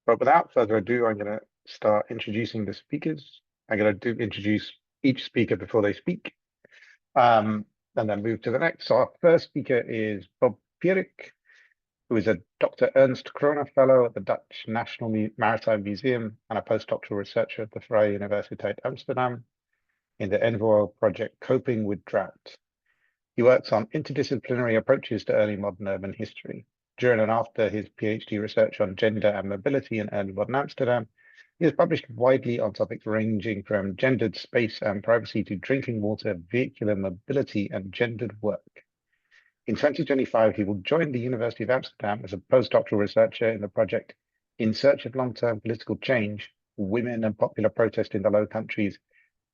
But without further ado, I'm going to start introducing the speakers. I'm going to introduce each speaker before they speak, and then move to the next. So our first speaker is Bob Pierik, who is a Dr. Ernst Kroner Fellow at the Dutch National Maritime Museum and a postdoctoral researcher at the Vrije Universiteit Amsterdam in the Envoy project Coping with Drought. He works on interdisciplinary approaches to early modern urban history. During and after his PhD research on gender and mobility in early modern Amsterdam, he has published widely on topics ranging from gendered space and privacy to drinking water, vehicular mobility, and gendered work. In 2025, he will join the University of Amsterdam as a postdoctoral researcher in the project In Search of Long-Term Political Change, Women and Popular Protest in the Low Countries,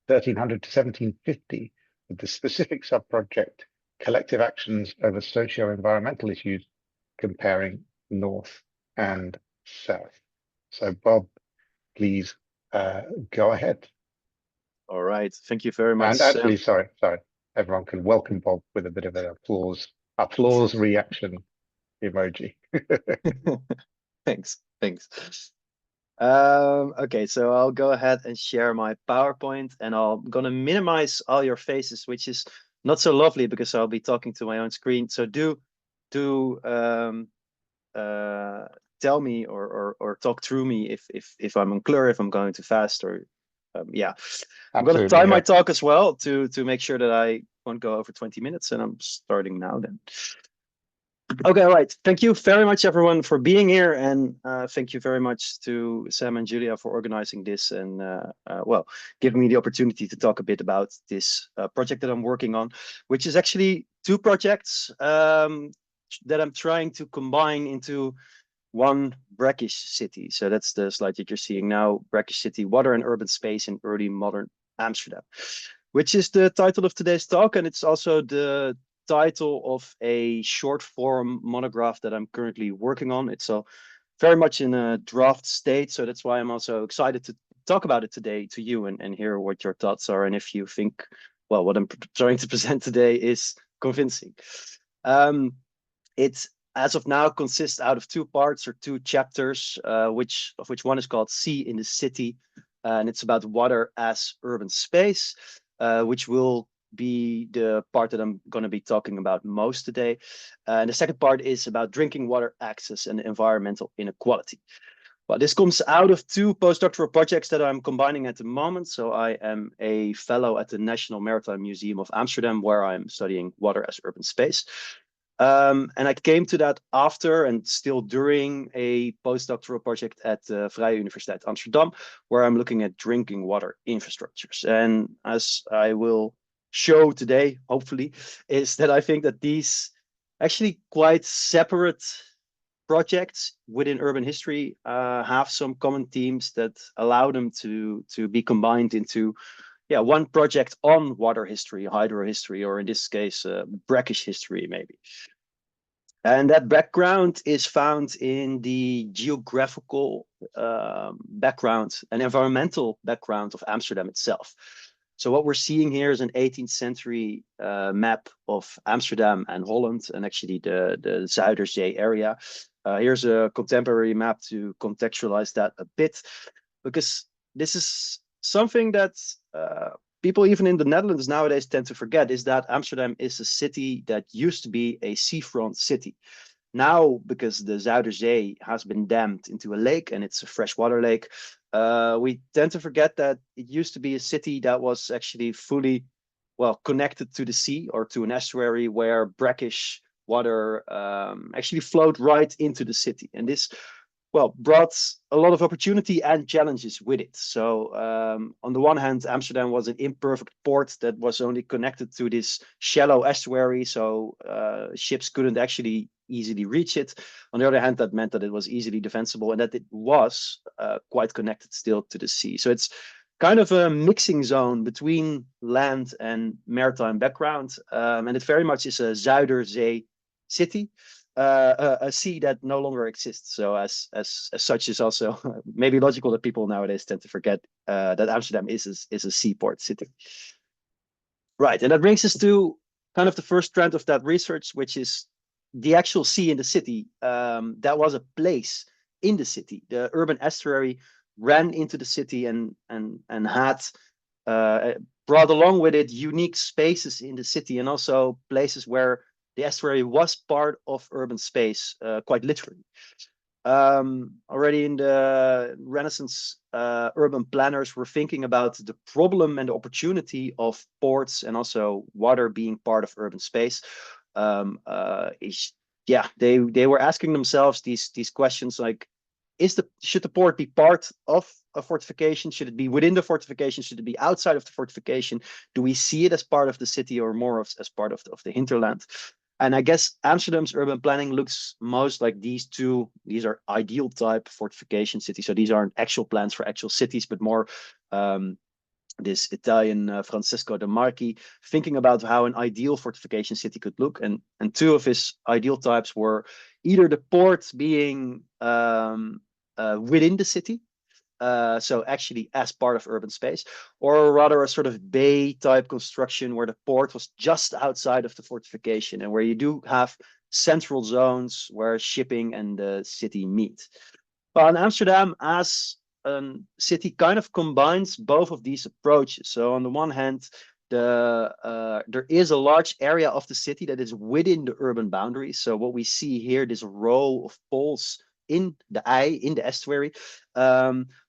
1300 to 1750, with the specific subproject Collective Actions over Socio-Environmental Issues, comparing North and South. So Bob, please go ahead. All right, thank you very much. And actually, sorry, everyone can welcome Bob with a bit of an applause reaction emoji. Thanks. Okay, so I'll go ahead and share my PowerPoint, and I'm gonna minimize all your faces, which is not so lovely because I'll be talking to my own screen. So do tell me or talk through me if I'm unclear, if I'm going too fast, or yeah. I'm going to time my talk as well to make sure that I won't go over 20 minutes, and I'm starting now then. Okay, all right. Thank you very much, everyone, for being here, and thank you very much to Sam and Julia for organizing this and, well, giving me the opportunity to talk a bit about this project that I'm working on, which is actually two projects that I'm trying to combine into one brackish city. So that's the slide that you're seeing now, brackish city, water and urban space in early modern Amsterdam, which is the title of today's talk. And it's also the title of a short form monograph that I'm currently working on. It's very much in a draft state. So that's why I'm also excited to talk about it today to you and hear what your thoughts are. And if you think, well, what I'm trying to present today is convincing. It, as of now, consists out of two parts or two chapters, of which one is called Sea in the City, and it's about water as urban space, which will be the part that I'm going to be talking about most today. And the second part is about drinking water access and environmental inequality. Well, this comes out of two postdoctoral projects that I'm combining at the moment. So I am a fellow at the National Maritime Museum of Amsterdam, where I'm studying water as urban space. And I came to that after and still during a postdoctoral project at the Vrije Universiteit Amsterdam, where I'm looking at drinking water infrastructures. And as I will show today, hopefully, is that I think that these actually quite separate projects within urban history have some common themes that allow them to be combined into one project on water history, hydrohistory, or in this case, brackish history, maybe. And that background is found in the geographical background and environmental background of Amsterdam itself. So what we're seeing here is an 18th century map of Amsterdam and Holland, and actually the Zuiderzee area. Here's a contemporary map to contextualize that a bit, because this is something that people even in the Netherlands nowadays tend to forget, is that Amsterdam is a city that used to be a seafront city. Now, because the Zuiderzee has been dammed into a lake and it's a freshwater lake, we tend to forget that it used to be a city that was actually fully, well, connected to the sea or to an estuary where brackish water actually flowed right into the city. And this, well, brought a lot of opportunity and challenges with it. So on the one hand, Amsterdam was an imperfect port that was only connected to this shallow estuary, so ships couldn't actually easily reach it. On the other hand, that meant that it was easily defensible and that it was quite connected still to the sea. So it's kind of a mixing zone between land and maritime background. And it very much is a Zuiderzee city. A sea that no longer exists. So as such, is also maybe logical that people nowadays tend to forget that Amsterdam is a seaport city. Right, and that brings us to kind of the first strand of that research, which is the actual sea in the city. That was a place in the city. The urban estuary ran into the city and had brought along with it unique spaces in the city, and also places where the estuary was part of urban space, quite literally. Already in the Renaissance, urban planners were thinking about the problem and the opportunity of ports and also water being part of urban space. They were asking themselves these questions like, should the port be part of a fortification? Should it be within the fortification? Should it be outside of the fortification? Do we see it as part of the city or more as part of the hinterland? And I guess Amsterdam's urban planning looks most like these two. These are ideal type fortification cities. So these aren't actual plans for actual cities, but more this Italian Francesco de Marchi thinking about how an ideal fortification city could look. And two of his ideal types were either the port being within the city, so actually as part of urban space, or rather a sort of bay type construction where the port was just outside of the fortification and where you do have central zones where shipping and the city meet. Well, in Amsterdam, as a city, kind of combines both of these approaches. So on the one hand, there is a large area of the city that is within the urban boundaries. So what we see here, this row of poles in the estuary,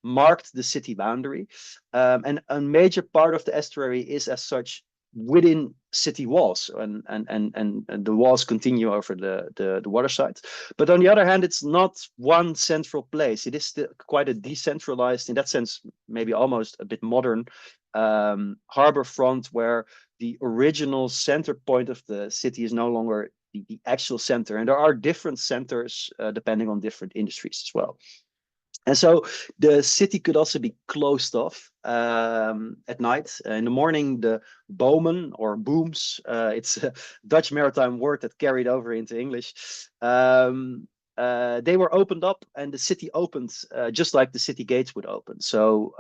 marked the city boundary. And a major part of the estuary is as such within city walls, and the walls continue over the water side. But on the other hand, it's not one central place. It is still quite a decentralized, in that sense, maybe almost a bit modern harbor front, where the original center point of the city is no longer the actual center. And there are different centers depending on different industries as well. And so the city could also be closed off at night. In the morning, the bomen or booms, it's a Dutch maritime word that carried over into English. They were opened up and the city opened just like the city gates would open. So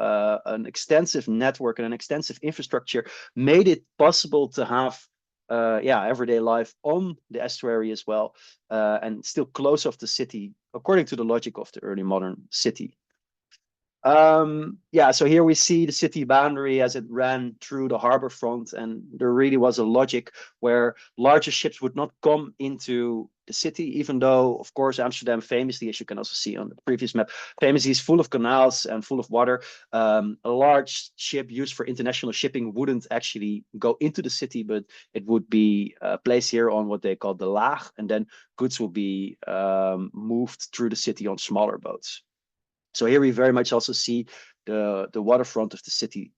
an extensive network and an extensive infrastructure made it possible to have everyday life on the estuary as well, and still close off the city according to the logic of the early modern city. So here we see the city boundary as it ran through the harbor front, and there really was a logic where larger ships would not come into the city, even though, of course, Amsterdam famously, as you can also see on the previous map, famously is full of canals and full of water. A large ship used for international shipping wouldn't actually go into the city, but it would be placed here on what they call the laag, and then goods will be moved through the city on smaller boats. So here we very much also see the waterfront of the city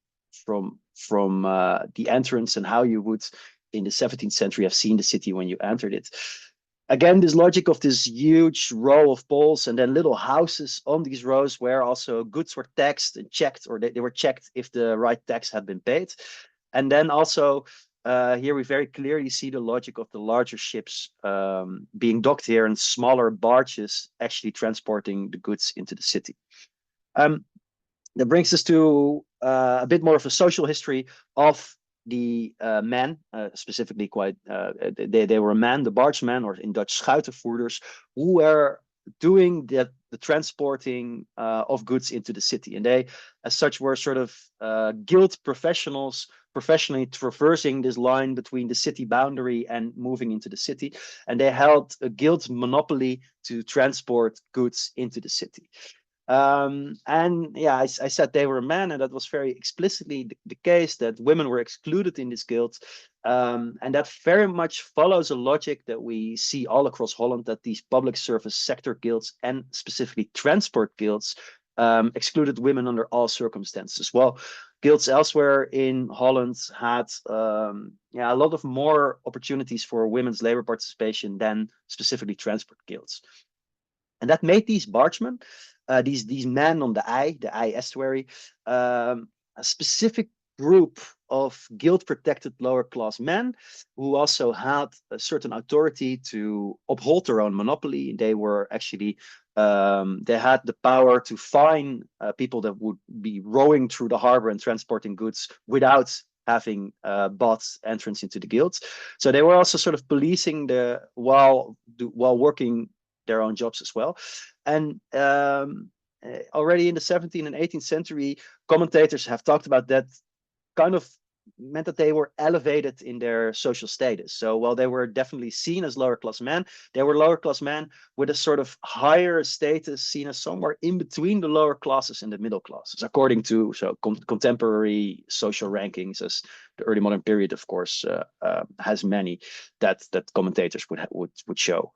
from the entrance, and how you would in the 17th century have seen the city when you entered it. Again, this logic of this huge row of poles and then little houses on these rows where also goods were taxed and checked, or they were checked if the right tax had been paid. And then also here we very clearly see the logic of the larger ships being docked here and smaller barges actually transporting the goods into the city. That brings us to a bit more of a social history of the men, specifically they were men, the bargemen, or in Dutch schuitenvoerders, who were doing the transporting of goods into the city. And they, as such, were sort of guild professionals, professionally traversing this line between the city boundary and moving into the city. And they held a guild monopoly to transport goods into the city. I said they were men, and that was very explicitly the case, that women were excluded in this guild. And that very much follows a logic that we see all across Holland, that these public service sector guilds, and specifically transport guilds, excluded women under all circumstances. Well, guilds elsewhere in Holland had a lot of more opportunities for women's labor participation than specifically transport guilds. And that made these bargemen, these men on the I estuary, a specific group of guild-protected lower-class men who also had a certain authority to uphold their own monopoly. They were actually, they had the power to fine people that would be rowing through the harbor and transporting goods without having bought entrance into the guilds. So they were also sort of policing while working their own jobs as well. And already in the 17th and 18th century, commentators have talked about that kind of meant that they were elevated in their social status. So while they were definitely seen as lower class men, they were lower class men with a sort of higher status, seen as somewhere in between the lower classes and the middle classes, according to contemporary social rankings, as the early modern period, of course, has many that commentators would show.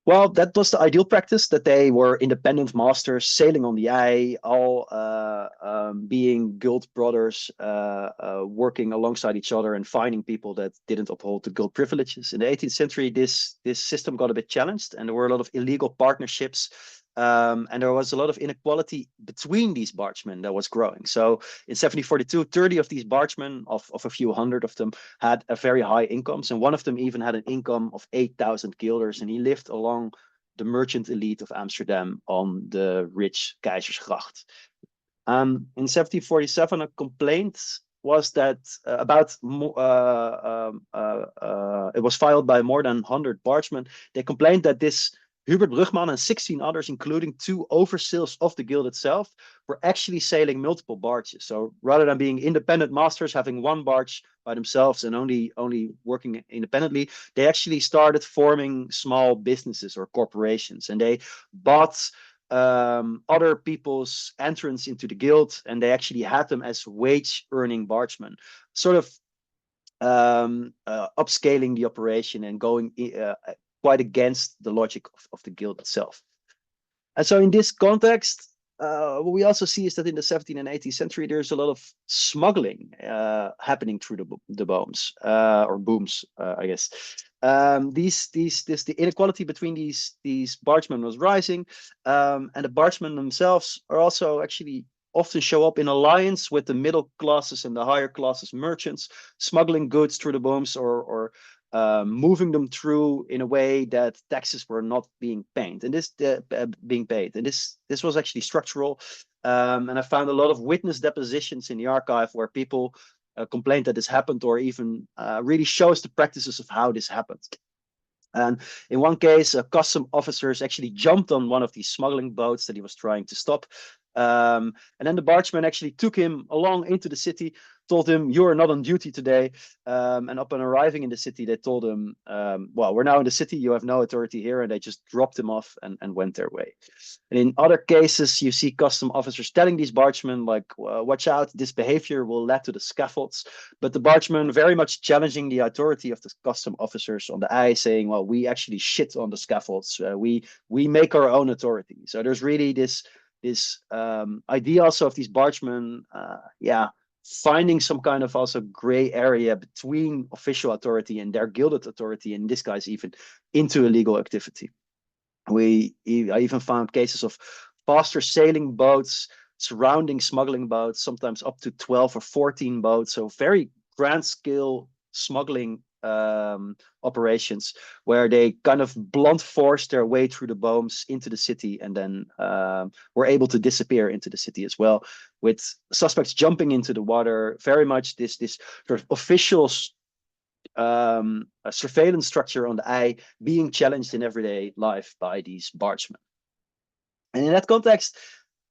Well, that was the ideal practice, that they were independent masters sailing on the IJ, all being guild brothers, working alongside each other and finding people that didn't uphold the guild privileges. In the 18th century, this system got a bit challenged, and there were a lot of illegal partnerships. And there was a lot of inequality between these bargemen that was growing. So in 1742, 30 of these bargemen, of a few hundred of them, had a very high incomes. And one of them even had an income of 8,000 guilders. And he lived along the merchant elite of Amsterdam on the rich Keizersgracht. In 1747, a complaint was that it was filed by more than 100 bargemen. They complained that this Hubert Brugman and 16 others, including 2 overseers of the guild itself, were actually sailing multiple barges. So rather than being independent masters, having one barge by themselves and only working independently, they actually started forming small businesses or corporations, and they bought other people's entrance into the guild, and they actually had them as wage earning bargemen, sort of upscaling the operation and going quite against the logic of the guild itself. And so in this context, what we also see is that in the 17th and 18th century, there's a lot of smuggling happening through the booms, or booms, I guess. The inequality between these bargemen was rising, and the bargemen themselves are also actually often show up in alliance with the middle classes and the higher classes merchants, smuggling goods through the booms, or moving them through in a way that taxes were not being paid, and this was actually structural. And I found a lot of witness depositions in the archive where people complained that this happened, or even really shows the practices of how this happened. And in one case, custom officers actually jumped on one of these smuggling boats that he was trying to stop. And then the bargeman actually took him along into the city, told him, "You are not on duty today." And upon arriving in the city, they told him, "Well, we're now in the city, you have no authority here." And they just dropped him off and went their way. And in other cases, you see custom officers telling these bargemen, like, "Watch out, this behavior will lead to the scaffolds." But the bargemen very much challenging the authority of the custom officers on the IJ, saying, "Well, we actually shit on the scaffolds. We make our own authority." So there's really this idea also of these bargemen, finding some kind of also gray area between official authority and their gilded authority, in this case even into illegal activity. I even found cases of faster sailing boats surrounding smuggling boats, sometimes up to 12 or 14 boats. So very grand scale smuggling operations, where they kind of blunt forced their way through the booms into the city, and then were able to disappear into the city as well, with suspects jumping into the water. Very much this sort of official surveillance structure on the IJ being challenged in everyday life by these bargemen. And in that context,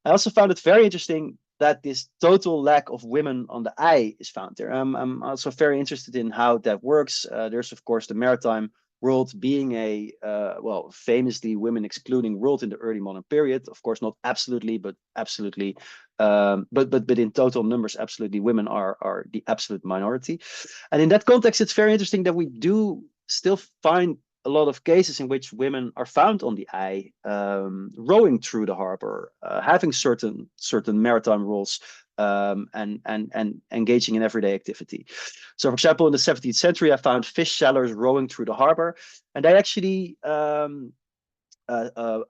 I also found it very interesting that this total lack of women on the IJ is found there. I'm also very interested in how that works. There's, of course, the maritime world being a, famously women excluding world in the early modern period. Of course, not absolutely, but absolutely. But in total numbers, absolutely, women are the absolute minority. And in that context, it's very interesting that we do still find a lot of cases in which women are found on the IJ, rowing through the harbor, having certain maritime roles, and engaging in everyday activity. So, for example, in the 17th century, I found fish sellers rowing through the harbor, and they actually a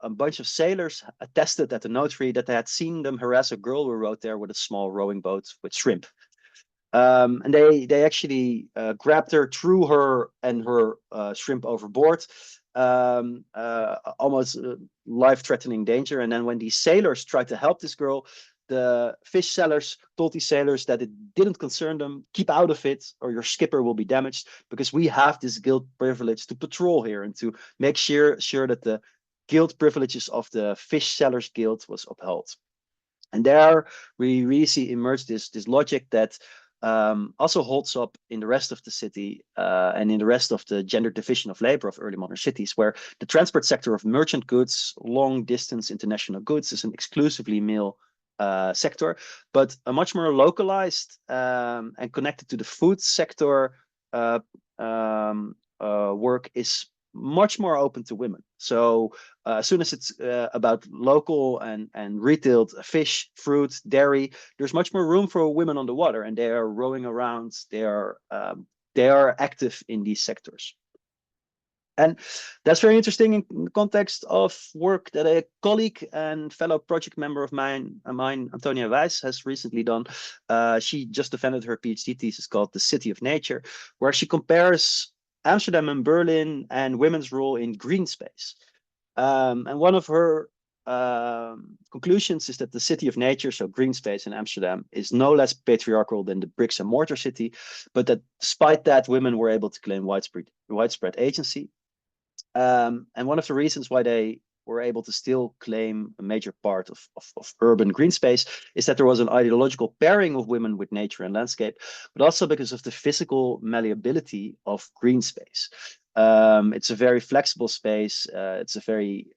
bunch of sailors attested at the notary that they had seen them harass a girl who rowed there with a small rowing boat with shrimp. And they actually grabbed her, threw her and her shrimp overboard, almost life-threatening danger. And then when these sailors tried to help this girl, the fish sellers told these sailors that it didn't concern them, keep out of it or your skipper will be damaged, because we have this guild privilege to patrol here and to make sure that the guild privileges of the fish sellers guild was upheld. And there we really see emerge this logic that also holds up in the rest of the city and in the rest of the gender division of labor of early modern cities, where the transport sector of merchant goods, long distance international goods, is an exclusively male sector, but a much more localized and connected to the food sector work is much more open to women. So as soon as it's about local and retailed fish, fruit, dairy, there's much more room for women on the water, and they are rowing around. They are active in these sectors. And that's very interesting in the context of work that a colleague and fellow project member of mine, Antonia Wijs, has recently done. She just defended her PhD thesis called The City of Nature, where she compares Amsterdam and Berlin and women's role in green space. And one of her conclusions is that the city of nature, so green space in Amsterdam, is no less patriarchal than the bricks and mortar city, but that despite that, women were able to claim widespread agency. And one of the reasons why they were able to still claim a major part of urban green space is that there was an ideological pairing of women with nature and landscape, but also because of the physical malleability of green space. It's a very flexible space. It's a very,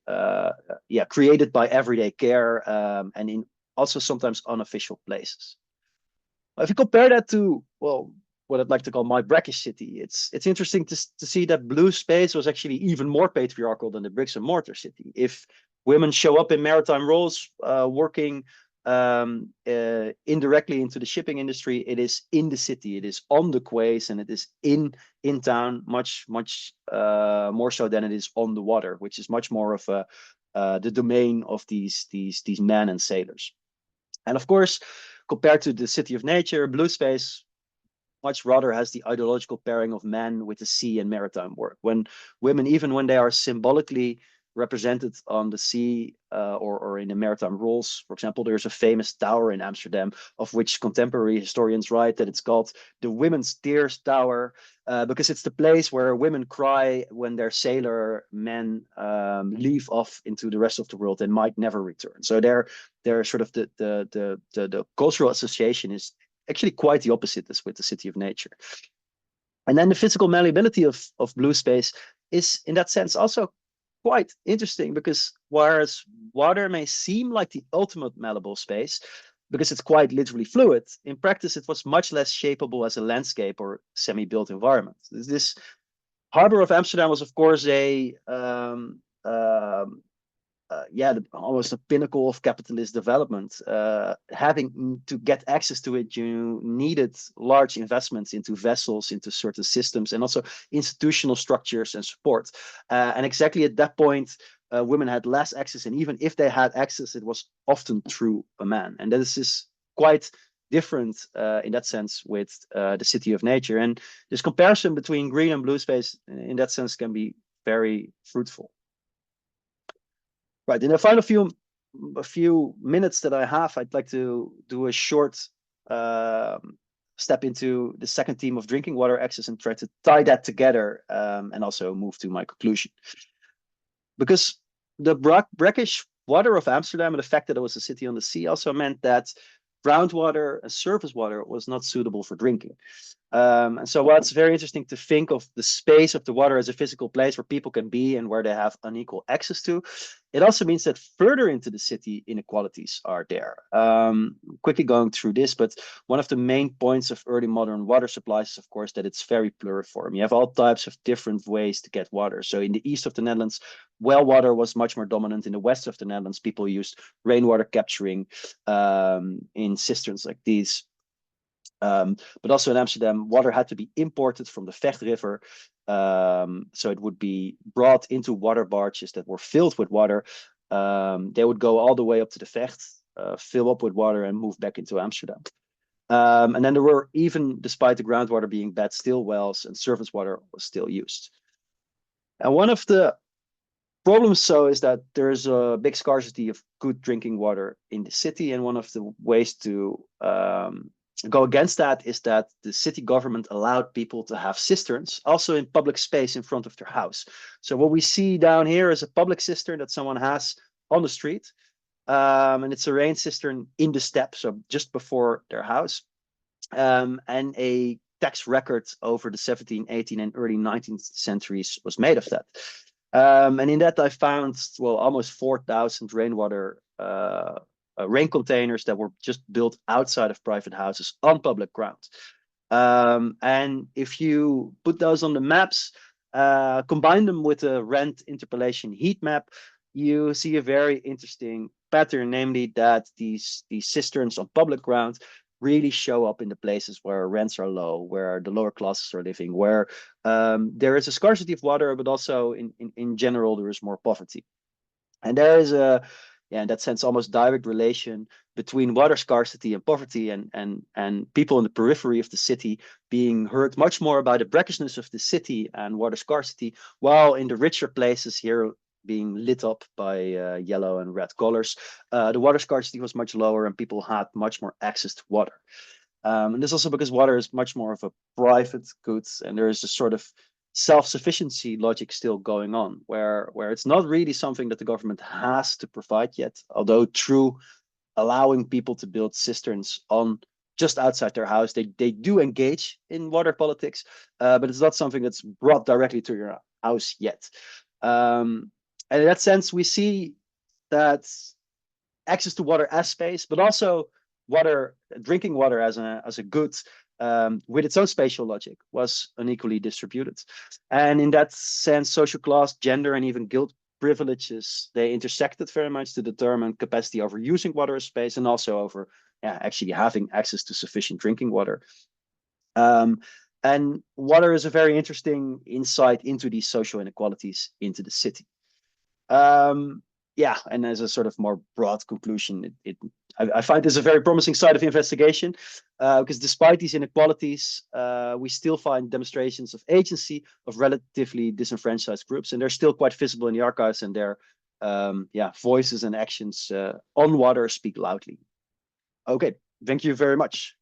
created by everyday care and in also sometimes unofficial places. If you compare that to, well, what I'd like to call my brackish city, it's interesting to see that blue space was actually even more patriarchal than the bricks and mortar city. If women show up in maritime roles, working indirectly into the shipping industry, it is in the city, it is on the quays, and it is in town much more so than it is on the water, which is much more of the domain of these men and sailors. And of course, compared to the city of nature, blue space much rather has the ideological pairing of men with the sea and maritime work. When women, even when they are symbolically represented on the sea or in the maritime roles, for example, there's a famous tower in Amsterdam of which contemporary historians write that it's called the Women's Tears Tower because it's the place where women cry when their sailor men leave off into the rest of the world and might never return. So they're sort of the cultural association is actually quite the opposite as with the city of nature. And then the physical malleability of blue space is in that sense also quite interesting, because whereas water may seem like the ultimate malleable space because it's quite literally fluid, in practice it was much less shapeable as a landscape or semi-built environment. This harbor of Amsterdam was of course almost a pinnacle of capitalist development. Having to get access to it, you needed large investments into vessels, into certain systems, and also institutional structures and support. And exactly at that point, women had less access, and even if they had access, it was often through a man. And this is quite different in that sense with the city of nature. And this comparison between green and blue space in that sense can be very fruitful. Right, in the final few minutes that I have, I'd like to do a short step into the second theme of drinking water access and try to tie that together and also move to my conclusion. Because the brackish water of Amsterdam and the fact that it was a city on the sea also meant that groundwater and surface water was not suitable for drinking. And so while it's very interesting to think of the space of the water as a physical place where people can be and where they have unequal access to, it also means that further into the city, inequalities are there. Quickly going through this, but one of the main points of early modern water supplies is, of course, that it's very pluriform. You have all types of different ways to get water. So in the east of the Netherlands, well water was much more dominant. In the west of the Netherlands, people used rainwater capturing in cisterns like these. But also in Amsterdam, water had to be imported from the Vecht River. So it would be brought into water barges that were filled with water. They would go all the way up to the Vecht, fill up with water and move back into Amsterdam. And then there were, even despite the groundwater being bad, still wells and surface water was still used. And one of the problem so is that there's a big scarcity of good drinking water in the city, and one of the ways to go against that is that the city government allowed people to have cisterns also in public space in front of their house. So what we see down here is a public cistern that someone has on the street, and it's a rain cistern in the steps, so just before their house, and a tax record over the 17th, 18th, and early 19th centuries was made of that. And in that I found, well, almost 4,000 rainwater rain containers that were just built outside of private houses on public ground. And if you put those on the maps, combine them with a rent interpolation heat map, you see a very interesting pattern, namely that these cisterns on public ground really show up in the places where rents are low, where the lower classes are living, where there is a scarcity of water, but also in general there is more poverty. And there is a, yeah, in that sense, almost direct relation between water scarcity and poverty, and people in the periphery of the city being heard much more about the brackishness of the city and water scarcity, while in the richer places here being lit up by yellow and red colors, the water scarcity was much lower and people had much more access to water. And this also because water is much more of a private good, and there is a sort of self-sufficiency logic still going on, where it's not really something that the government has to provide yet, although through allowing people to build cisterns on just outside their house, they do engage in water politics, but it's not something that's brought directly to your house yet. And in that sense, we see that access to water as space, but also water, drinking water as a good, with its own spatial logic, was unequally distributed. And in that sense, social class, gender, and even guild privileges, they intersected very much to determine capacity over using water as space, and also over actually having access to sufficient drinking water. And water is a very interesting insight into these social inequalities into the city. Yeah, and as a sort of more broad conclusion, I find this a very promising side of investigation, because despite these inequalities, we still find demonstrations of agency of relatively disenfranchised groups, and they're still quite visible in the archives, and their voices and actions on water speak loudly. Okay, thank you very much.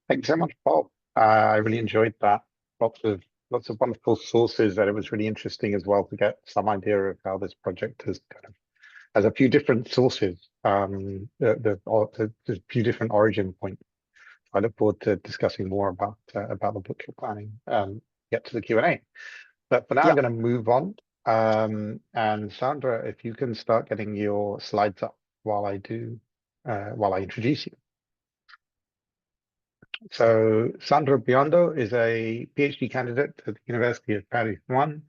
Thank you so much, Bob. I really enjoyed that. Lots of wonderful sources, and it was really interesting as well to get some idea of how this project has has a few different sources, there's a few different origin points. I look forward to discussing more about the book you're planning. Get to the Q&A, but for now, I'm going to move on. And Sandra, if you can start getting your slides up while I introduce you. So Sandra Biondo is a PhD candidate at the University of Paris 1,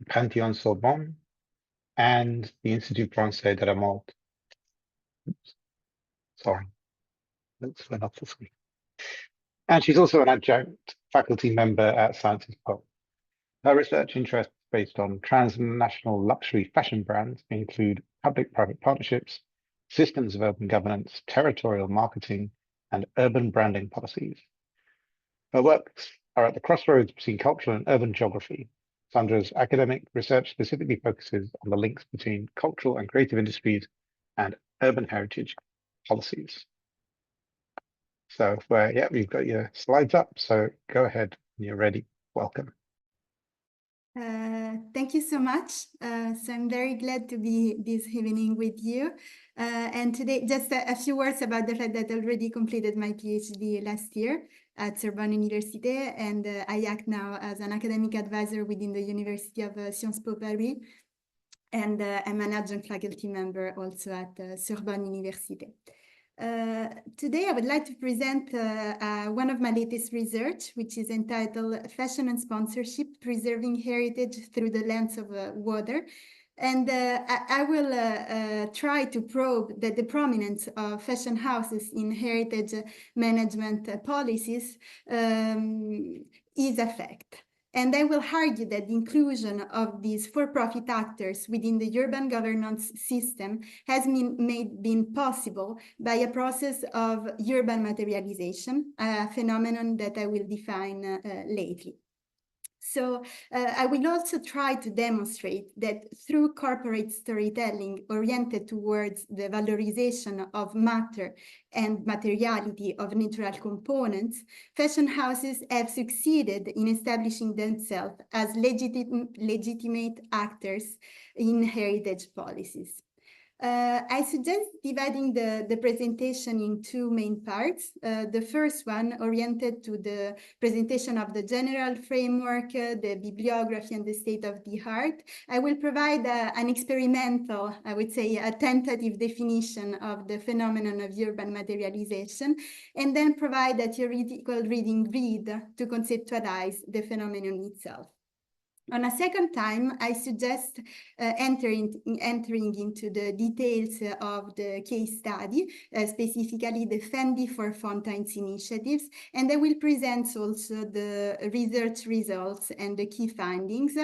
Pantheon Sorbonne, and the Institut Français de la Mode. Sorry, let's turn off the screen. And she's also an adjunct faculty member at Sciences Po. Her research interests based on transnational luxury fashion brands include public-private partnerships, systems of urban governance, territorial marketing, and urban branding policies. Her works are at the crossroads between cultural and urban geography. Sandra's academic research specifically focuses on the links between cultural and creative industries and urban heritage policies. So we've got your slides up, so go ahead when you're ready. Welcome. Thank you so much. So I'm very glad to be this evening with you. And today, just a few words about the fact that I already completed my PhD last year at Sorbonne Université, and I act now as an academic advisor within the University of Sciences Po Paris, and I'm an adjunct faculty member also at Sorbonne Université. Today, I would like to present one of my latest research, which is entitled Fashion and Sponsorship, Preserving Heritage Through the Lens of Water. And I will try to probe the prominence of fashion houses in heritage management policies is a fact. And I will argue that the inclusion of these for-profit actors within the urban governance system has been possible by a process of urban materialization, a phenomenon that I will define lately. So I will also try to demonstrate that through corporate storytelling oriented towards the valorization of matter and materiality of natural components, fashion houses have succeeded in establishing themselves as legitimate actors in heritage policies. I suggest dividing the presentation in two main parts. The first one oriented to the presentation of the general framework, the bibliography and the state of the art. I will provide an experimental, I would say a tentative definition of the phenomenon of urban materialization, and then provide a theoretical reading grid to conceptualize the phenomenon itself. On a second time, I suggest entering into the details of the case study, specifically the Fendi for Fountains initiatives, and I will present also the research results and the key findings,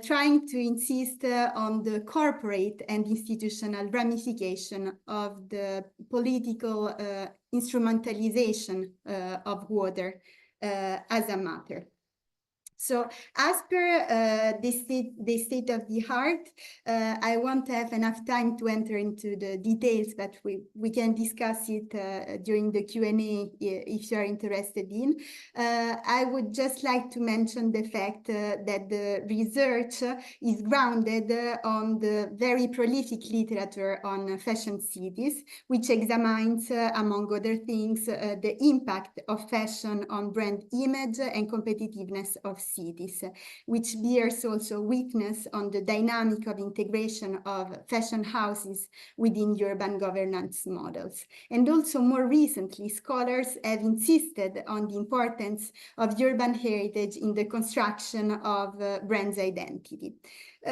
trying to insist on the corporate and institutional ramification of the political instrumentalization of water as a matter. So as per the state of the art, I won't have enough time to enter into the details, but we can discuss it during the Q&A if you are interested in. I would just like to mention the fact that the research is grounded on the very prolific literature on fashion cities, which examines, among other things, the impact of fashion on brand image and competitiveness of cities, which bears also witness on the dynamic of integration of fashion houses within urban governance models. And also more recently, scholars have insisted on the importance of urban heritage in the construction of brand's identity.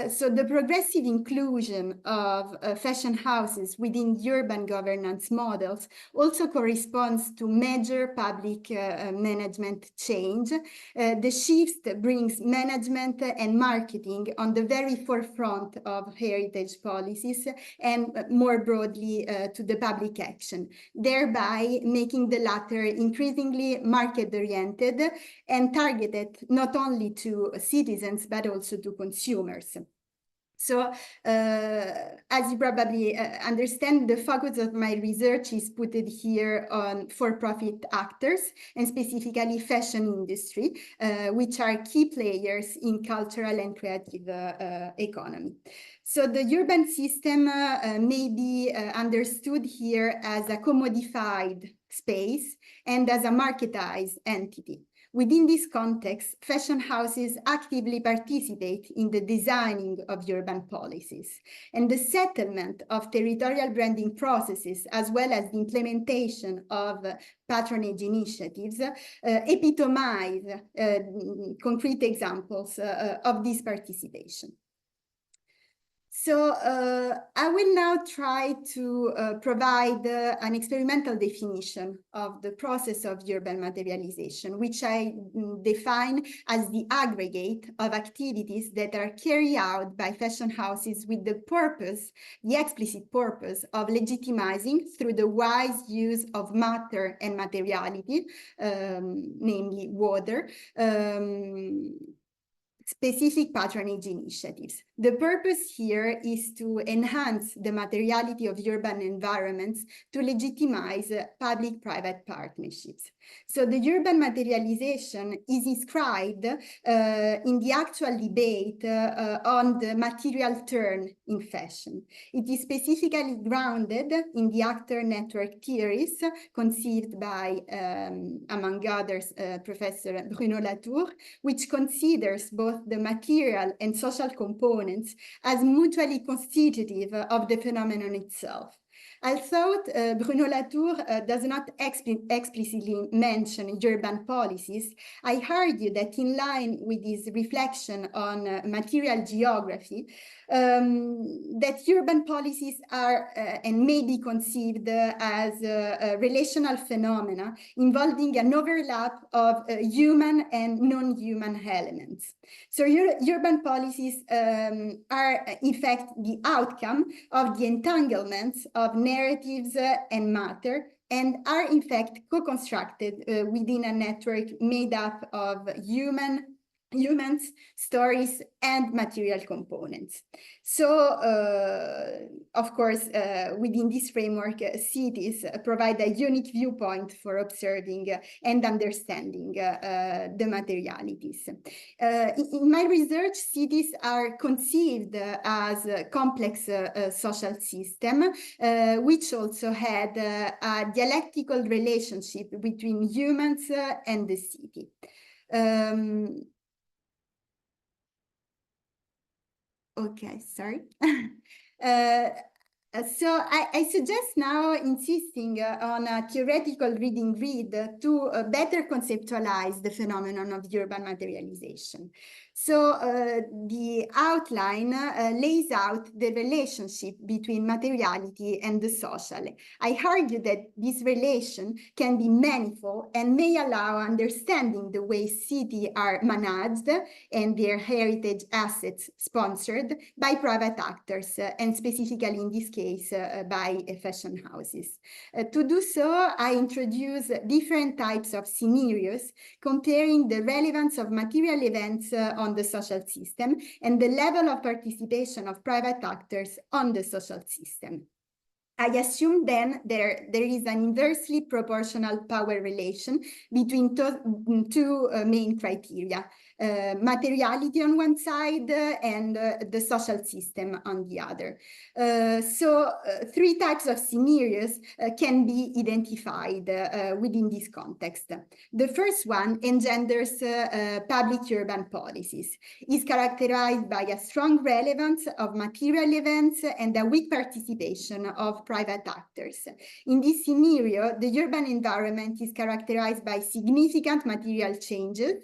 So the progressive inclusion of fashion houses within urban governance models also corresponds to major public management change. The shift brings management and marketing on the very forefront of heritage policies and more broadly to the public action, thereby making the latter increasingly market-oriented and targeted not only to citizens but also to consumers. So, as you probably understand, the focus of my research is put here on for-profit actors and specifically fashion industry, which are key players in cultural and creative economy. So the urban system may be understood here as a commodified space and as a marketized entity. Within this context, fashion houses actively participate in the designing of urban policies, and the settlement of territorial branding processes, as well as the implementation of patronage initiatives, epitomize concrete examples of this participation. So I will now try to provide an experimental definition of the process of urban materialization, which I define as the aggregate of activities that are carried out by fashion houses with the purpose, the explicit purpose of legitimizing through the wise use of matter and materiality, namely water, specific patronage initiatives. The purpose here is to enhance the materiality of urban environments to legitimize public-private partnerships. So the urban materialization is inscribed in the actual debate on the material turn in fashion. It is specifically grounded in the actor network theories conceived by, among others, Professor Bruno Latour, which considers both the material and social components as mutually constitutive of the phenomenon itself. I thought Bruno Latour does not explicitly mention urban policies. I argue that in line with his reflection on material geography, that urban policies are and may be conceived as relational phenomena involving an overlap of human and non-human elements. So urban policies are in fact the outcome of the entanglements of narratives and matter, and are in fact co-constructed within a network made up of humans, stories, and material components. So, of course, within this framework, cities provide a unique viewpoint for observing and understanding the materialities. In my research, cities are conceived as a complex social system, which also had a dialectical relationship between humans and the city. Okay, sorry. So I suggest now insisting on a theoretical reading grid to better conceptualize the phenomenon of urban materialization. So the outline lays out the relationship between materiality and the social. I argue that this relation can be manifold and may allow understanding the way cities are managed and their heritage assets sponsored by private actors, and specifically in this case by fashion houses. To do so, I introduce different types of scenarios comparing the relevance of material events on the social system and the level of participation of private actors on the social system. I assume then there is an inversely proportional power relation between two main criteria, materiality on one side and the social system on the other. So three types of scenarios can be identified within this context. The first one engenders public urban policies, is characterized by a strong relevance of material events and a weak participation of private actors. In this scenario, the urban environment is characterized by significant material changes,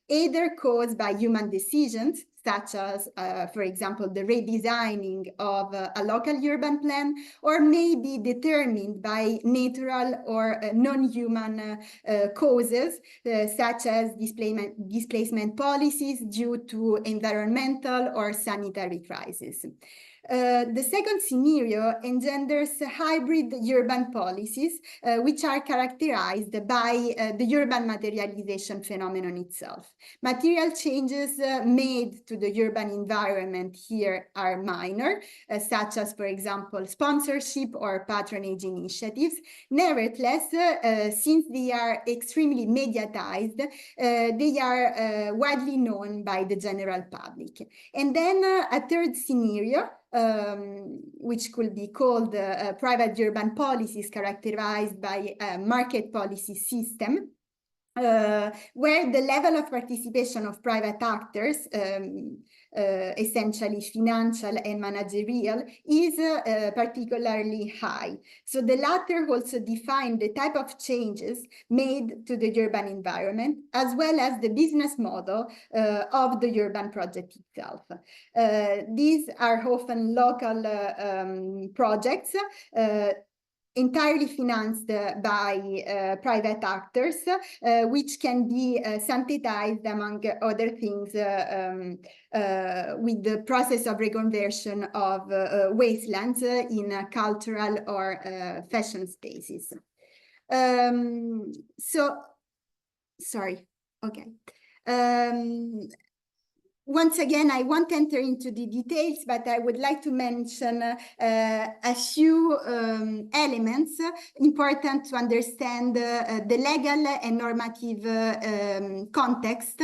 either caused by human decisions, such as, for example, the redesigning of a local urban plan, or may be determined by natural or non-human causes, such as displacement policies due to environmental or sanitary crises. The second scenario engenders hybrid urban policies, which are characterized by the urban materialization phenomenon itself. Material changes made to the urban environment here are minor, such as, for example, sponsorship or patronage initiatives. Nevertheless, since they are extremely mediatized, they are widely known by the general public. And then a third scenario, which could be called private urban policies characterized by a market policy system, where the level of participation of private actors, essentially financial and managerial, is particularly high. So the latter also define the type of changes made to the urban environment, as well as the business model of the urban project itself. These are often local projects, entirely financed by private actors, which can be synthesized, among other things, with the process of reconversion of wastelands in cultural or fashion spaces. Sorry, okay. Once again, I won't enter into the details, but I would like to mention a few elements important to understand the legal and normative context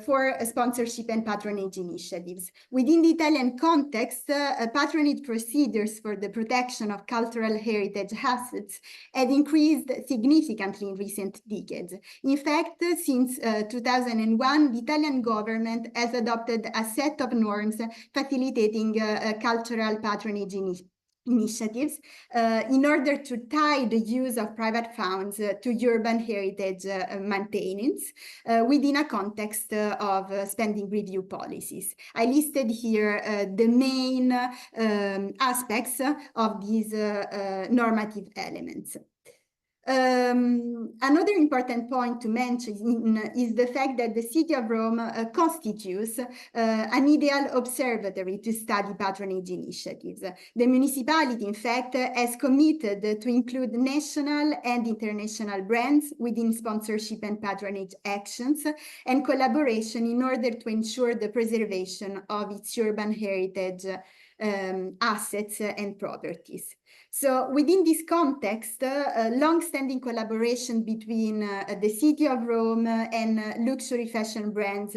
for sponsorship and patronage initiatives. Within the Italian context, patronage procedures for the protection of cultural heritage assets have increased significantly in recent decades. In fact, since 2001, the Italian government has adopted a set of norms facilitating cultural patronage initiatives in order to tie the use of private funds to urban heritage maintenance within a context of spending review policies. I listed here the main aspects of these normative elements. Another important point to mention is the fact that the City of Rome constitutes an ideal observatory to study patronage initiatives. The municipality, in fact, has committed to include national and international brands within sponsorship and patronage actions and collaboration in order to ensure the preservation of its urban heritage assets and properties. So within this context, long-standing collaboration between the City of Rome and luxury fashion brands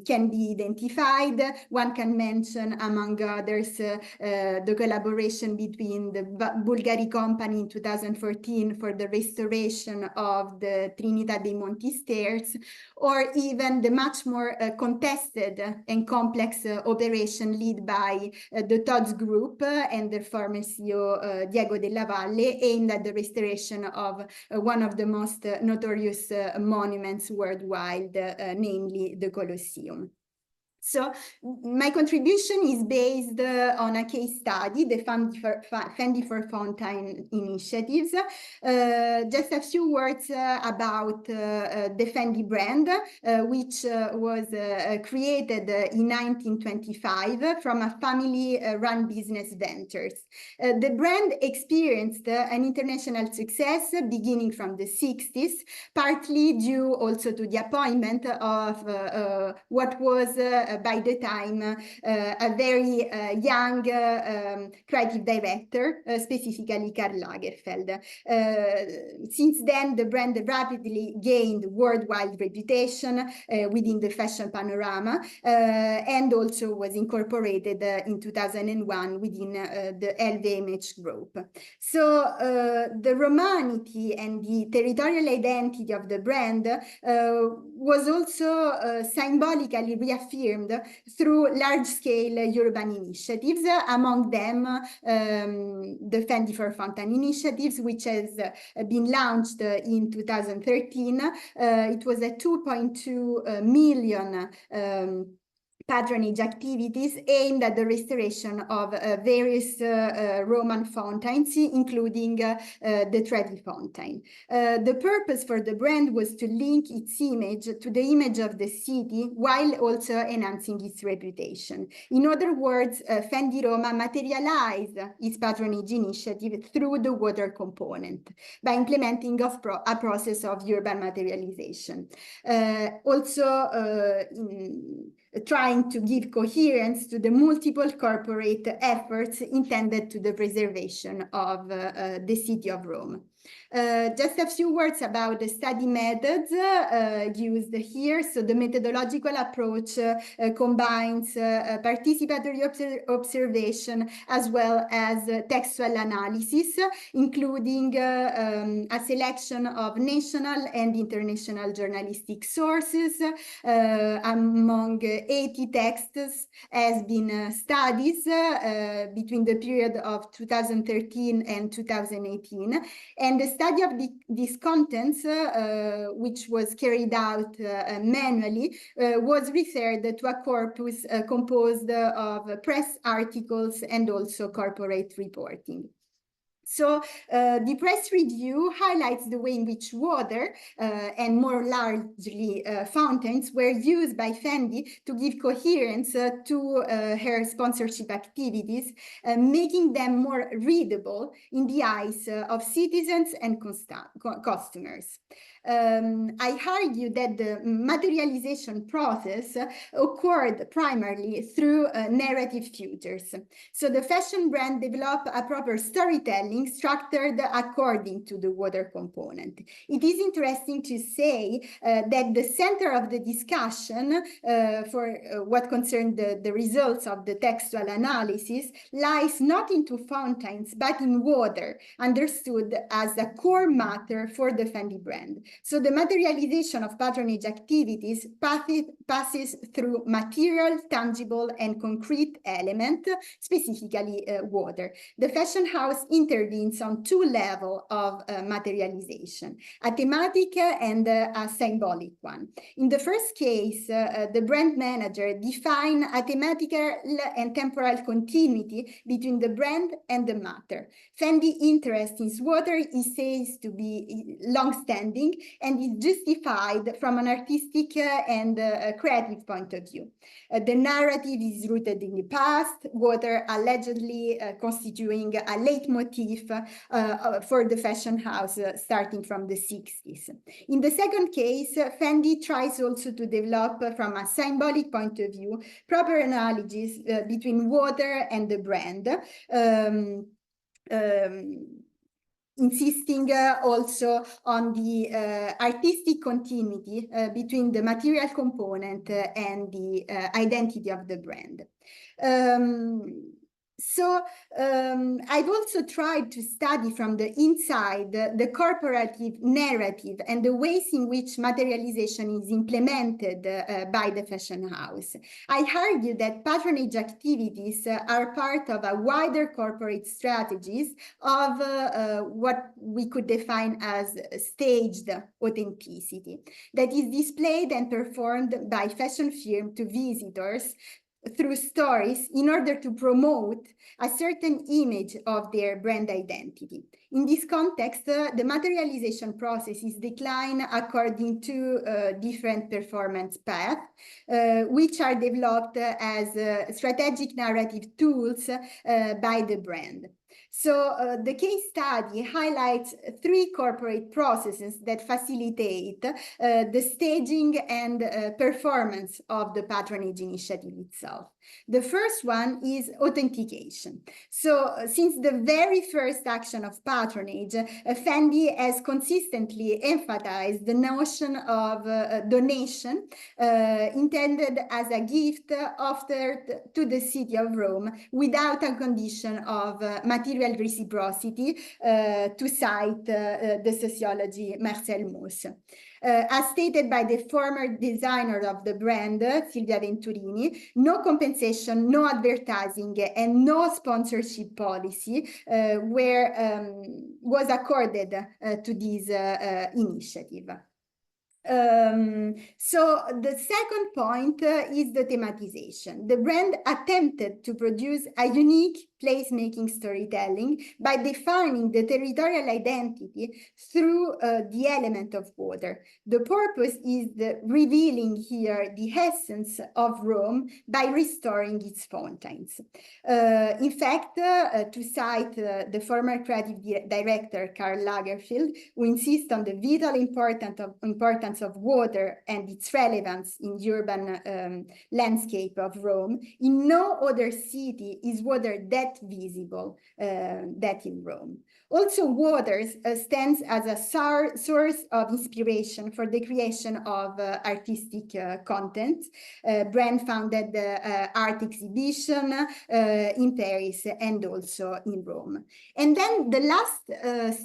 can be identified. One can mention, among others, the collaboration between the Bulgari company in 2014 for the restoration of the Trinità dei Monti stairs, or even the much more contested and complex operation led by the Tod's Group and their former CEO Diego della Valle, aimed at the restoration of one of the most notorious monuments worldwide, namely the Colosseum. So my contribution is based on a case study, the Fendi for Fountain initiatives. Just a few words about the Fendi brand, which was created in 1925 from a family-run business ventures. The brand experienced an international success beginning from the 60s, partly due also to the appointment of what was by the time a very young creative director, specifically Karl Lagerfeld. Since then, the brand rapidly gained worldwide reputation within the fashion panorama and also was incorporated in 2001 within the LVMH group. So the Romanity and the territorial identity of the brand was also symbolically reaffirmed through large-scale urban initiatives, among them the Fendi for Fountain initiatives, which has been launched in 2013. It was a 2.2 million patronage activities aimed at the restoration of various Roman fountains, including the Trevi Fountain. The purpose for the brand was to link its image to the image of the city while also enhancing its reputation. In other words, Fendi Roma materialized its patronage initiative through the water component by implementing a process of urban materialization. Trying to give coherence to the multiple corporate efforts intended to the preservation of the City of Rome. Just a few words about the study methods used here. So the methodological approach combines participatory observation as well as textual analysis, including a selection of national and international journalistic sources. Among 80 texts has been studies between the period of 2013 and 2018. And the study of these contents, which was carried out manually, was referred to a corpus composed of press articles and also corporate reporting. So the press review highlights the way in which water and more largely fountains were used by Fendi to give coherence to her sponsorship activities, making them more readable in the eyes of citizens and customers. I argue that the materialization process occurred primarily through narrative futures. So the fashion brand developed a proper storytelling structured according to the water component. It is interesting to say that the center of the discussion for what concerned the results of the textual analysis lies not into fountains, but in water, understood as a core matter for the Fendi brand. So the materialization of patronage activities passes through material, tangible, and concrete element, specifically water. The fashion house intervenes on two levels of materialization, a thematic and a symbolic one. In the first case, the brand manager defines a thematical and temporal continuity between the brand and the matter. Fendi's interest in water is said to be long-standing and is justified from an artistic and creative point of view. The narrative is rooted in the past, water allegedly constituting a leitmotif for the fashion house starting from the 60s. In the second case, Fendi tries also to develop from a symbolic point of view proper analogies between water and the brand, insisting also on the artistic continuity between the material component and the identity of the brand. I've also tried to study from the inside the corporative narrative and the ways in which materialization is implemented by the fashion house. I argue that patronage activities are part of a wider corporate strategies of what we could define as staged authenticity that is displayed and performed by fashion firms to visitors through stories in order to promote a certain image of their brand identity. In this context, the materialization process is declined according to different performance paths, which are developed as strategic narrative tools by the brand. So the case study highlights three corporate processes that facilitate the staging and performance of the patronage initiative itself. The first one is authentication. So since the very first action of patronage, Fendi has consistently emphasized the notion of donation intended as a gift offered to the city of Rome without a condition of material reciprocity, to cite the sociology Marcel Mauss. As stated by the former designer of the brand, Silvia Venturini, no compensation, no advertising, and no sponsorship policy was accorded to this initiative. So the second point is the thematization. The brand attempted to produce a unique place-making storytelling by defining the territorial identity through the element of water. The purpose is revealing here the essence of Rome by restoring its fountains. In fact, to cite the former creative director Karl Lagerfeld, who insists on the vital importance of water and its relevance in the urban landscape of Rome, in no other city is water that visible that in Rome. Also, water stands as a source of inspiration for the creation of artistic content. Brand founded art exhibition in Paris and also in Rome. And then the last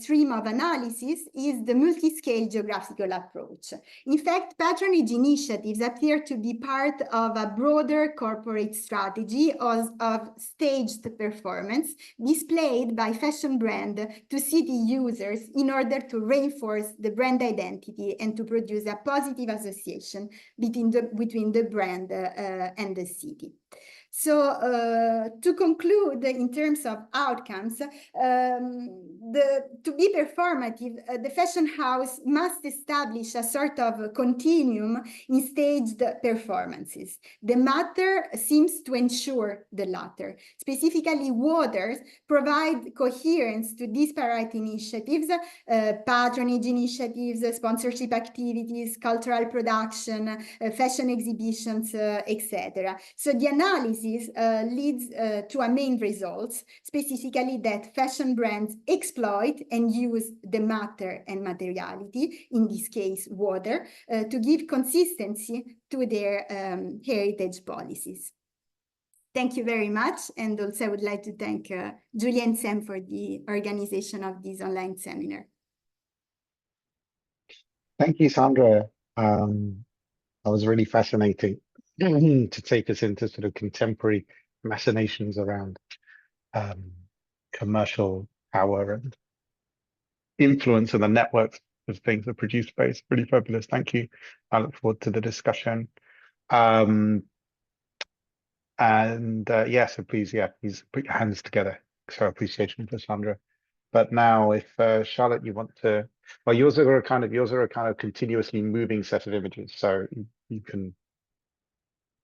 stream of analysis is the multi-scale geographical approach. In fact, patronage initiatives appear to be part of a broader corporate strategy of staged performance displayed by fashion brand to city users in order to reinforce the brand identity and to produce a positive association between the brand and the city. So to conclude, in terms of outcomes, to be performative, the fashion house must establish a sort of continuum in staged performances. The matter seems to ensure the latter. Specifically, waters provide coherence to disparate initiatives, patronage initiatives, sponsorship activities, cultural production, fashion exhibitions, etc. So the analysis leads to a main results, specifically that fashion brands exploit and use the matter and materiality, in this case water, to give consistency to their heritage policies. Thank you very much, and also I would like to thank Julie and Sam for the organization of this online seminar. Thank you, Sandra. That was really fascinating to take us into sort of contemporary machinations around um, commercial power and influence and the networks of things that produce space. Really fabulous. Thank you. I look forward to the discussion. Um, yeah, so please put your hands together. So appreciation for Sandra. But now, if Charlotte, you want to, well, yours are a kind of continuously moving set of images, so you can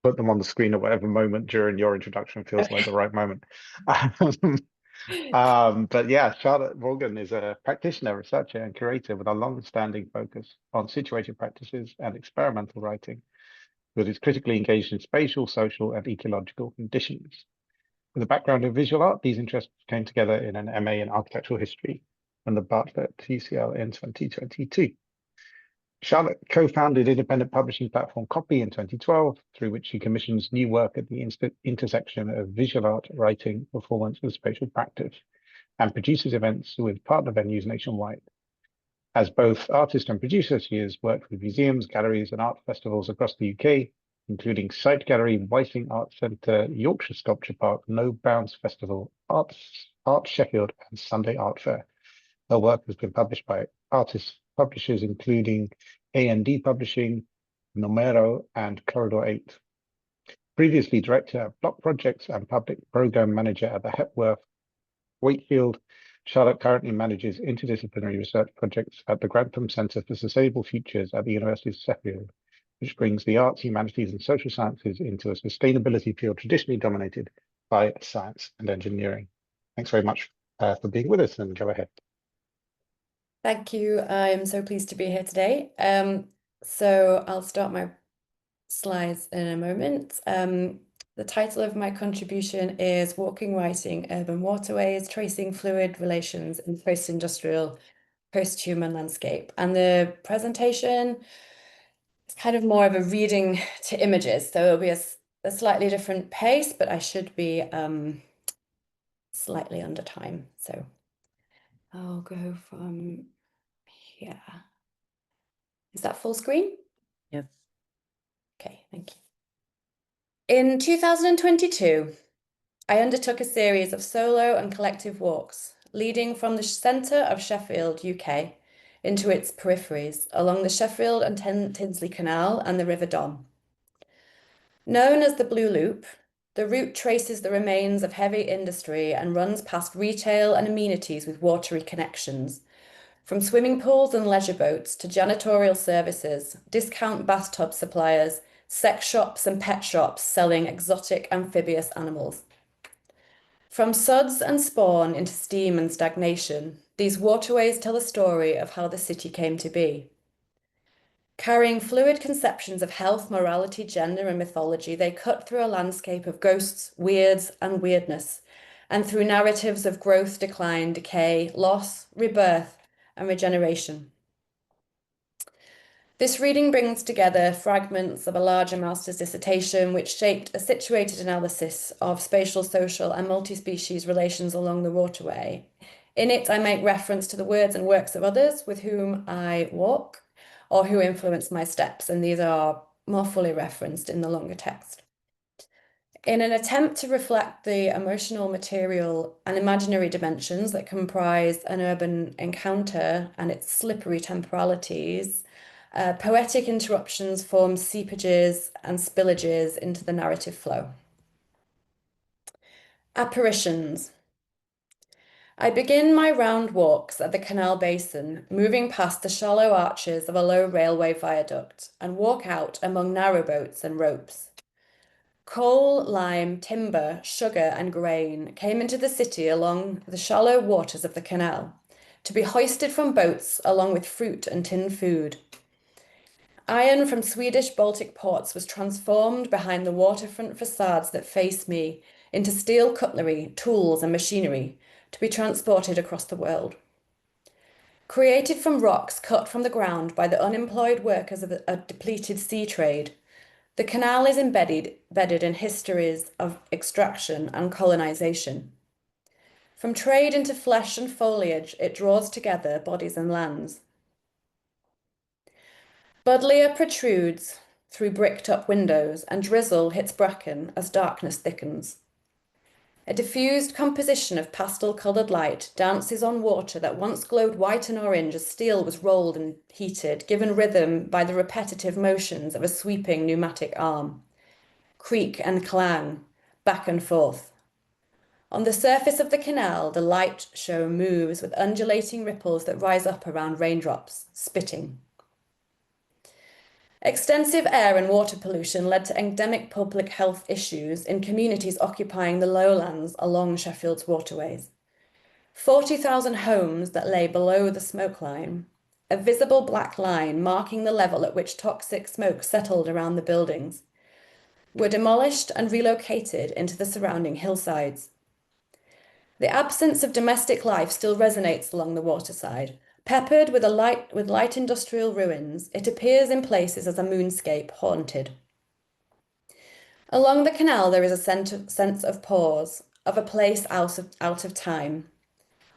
put them on the screen at whatever moment during your introduction feels like the right moment. But yeah, Charlotte Morgan is a practitioner, researcher, and curator with a long-standing focus on situated practices and experimental writing, that is critically engaged in spatial, social, and ecological conditions. With a background in visual art, these interests came together in an MA in architectural history from the Bartlett UCL in 2022. Charlotte co-founded independent publishing platform Copy in 2012, through which she commissions new work at the intersection of visual art, writing, performance, and spatial practice, and produces events with partner venues nationwide. As both artist and producer, she has worked with museums, galleries, and art festivals across the UK, including Sight Gallery, Whiting Art Centre, Yorkshire Sculpture Park, No Bounds Festival, Art Sheffield, and Sunday Art Fair. Her work has been published by artist publishers including A&D Publishing, Numero, and Corridor 8. Previously director of Block Projects and public program manager at the Hepworth Wakefield, Charlotte currently manages interdisciplinary research projects at the Grantham Centre for Sustainable Futures at the University of Sheffield, which brings the arts, humanities, and social sciences into a sustainability field traditionally dominated by science and engineering. Thanks very much for being with us, and go ahead. Thank you. I'm so pleased to be here today. So I'll start my slides in a moment. The title of my contribution is Walking, Writing, Urban Waterways, Tracing Fluid Relations in Post-Industrial, Post-Human Landscape. And the presentation is kind of more of a reading to images. So it'll be a slightly different pace, but I should be slightly under time. So I'll go from here. Is that full screen? Yes. Okay, thank you. In 2022, I undertook a series of solo and collective walks, leading from the centre of Sheffield, UK, into its peripheries, along the Sheffield and Tinsley Canal and the River Don. Known as the Blue Loop, the route traces the remains of heavy industry and runs past retail and amenities with watery connections, from swimming pools and leisure boats to janitorial services, discount bathtub suppliers, sex shops and pet shops selling exotic amphibious animals. From suds and spawn into steam and stagnation, these waterways tell a story of how the city came to be. Carrying fluid conceptions of health, morality, gender, and mythology, they cut through a landscape of ghosts, weirds, and weirdness, and through narratives of growth, decline, decay, loss, rebirth, and regeneration. This reading brings together fragments of a larger master's dissertation which shaped a situated analysis of spatial, social, and multi-species relations along the waterway. In it, I make reference to the words and works of others with whom I walk or who influence my steps, and these are more fully referenced in the longer text. In an attempt to reflect the emotional, material, and imaginary dimensions that comprise an urban encounter and its slippery temporalities, poetic interruptions form seepages and spillages into the narrative flow. Apparitions. I begin my round walks at the canal basin, moving past the shallow arches of a low railway viaduct, and walk out among narrowboats and ropes. Coal, lime, timber, sugar, and grain came into the city along the shallow waters of the canal, to be hoisted from boats along with fruit and tinned food. Iron from Swedish Baltic ports was transformed behind the waterfront facades that face me into steel cutlery, tools, and machinery to be transported across the world. Created from rocks cut from the ground by the unemployed workers of a depleted sea trade, the canal is embedded in histories of extraction and colonization. From trade into flesh and foliage, it draws together bodies and lands. Buddleia protrudes through bricked-up windows, and drizzle hits bracken as darkness thickens. A diffused composition of pastel-coloured light dances on water that once glowed white and orange as steel was rolled and heated, given rhythm by the repetitive motions of a sweeping pneumatic arm. Creak and clang, back and forth. On the surface of the canal, the light show moves with undulating ripples that rise up around raindrops, spitting. Extensive air and water pollution led to endemic public health issues in communities occupying the lowlands along Sheffield's waterways. 40,000 homes that lay below the smoke line, a visible black line marking the level at which toxic smoke settled around the buildings, were demolished and relocated into the surrounding hillsides. The absence of domestic life still resonates along the waterside. Peppered with light industrial ruins, it appears in places as a moonscape haunted. Along the canal there is a sense of pause, of a place out of time.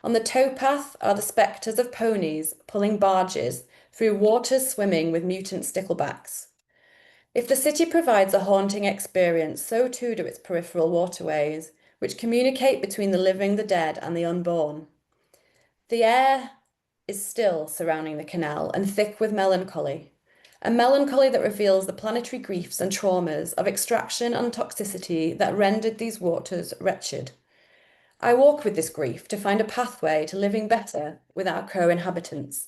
On the towpath are the spectres of ponies pulling barges through waters swimming with mutant sticklebacks. If the city provides a haunting experience, so too do its peripheral waterways, which communicate between the living, the dead, and the unborn. The air is still surrounding the canal and thick with melancholy, a melancholy that reveals the planetary griefs and traumas of extraction and toxicity that rendered these waters wretched. I walk with this grief to find a pathway to living better with our co-inhabitants.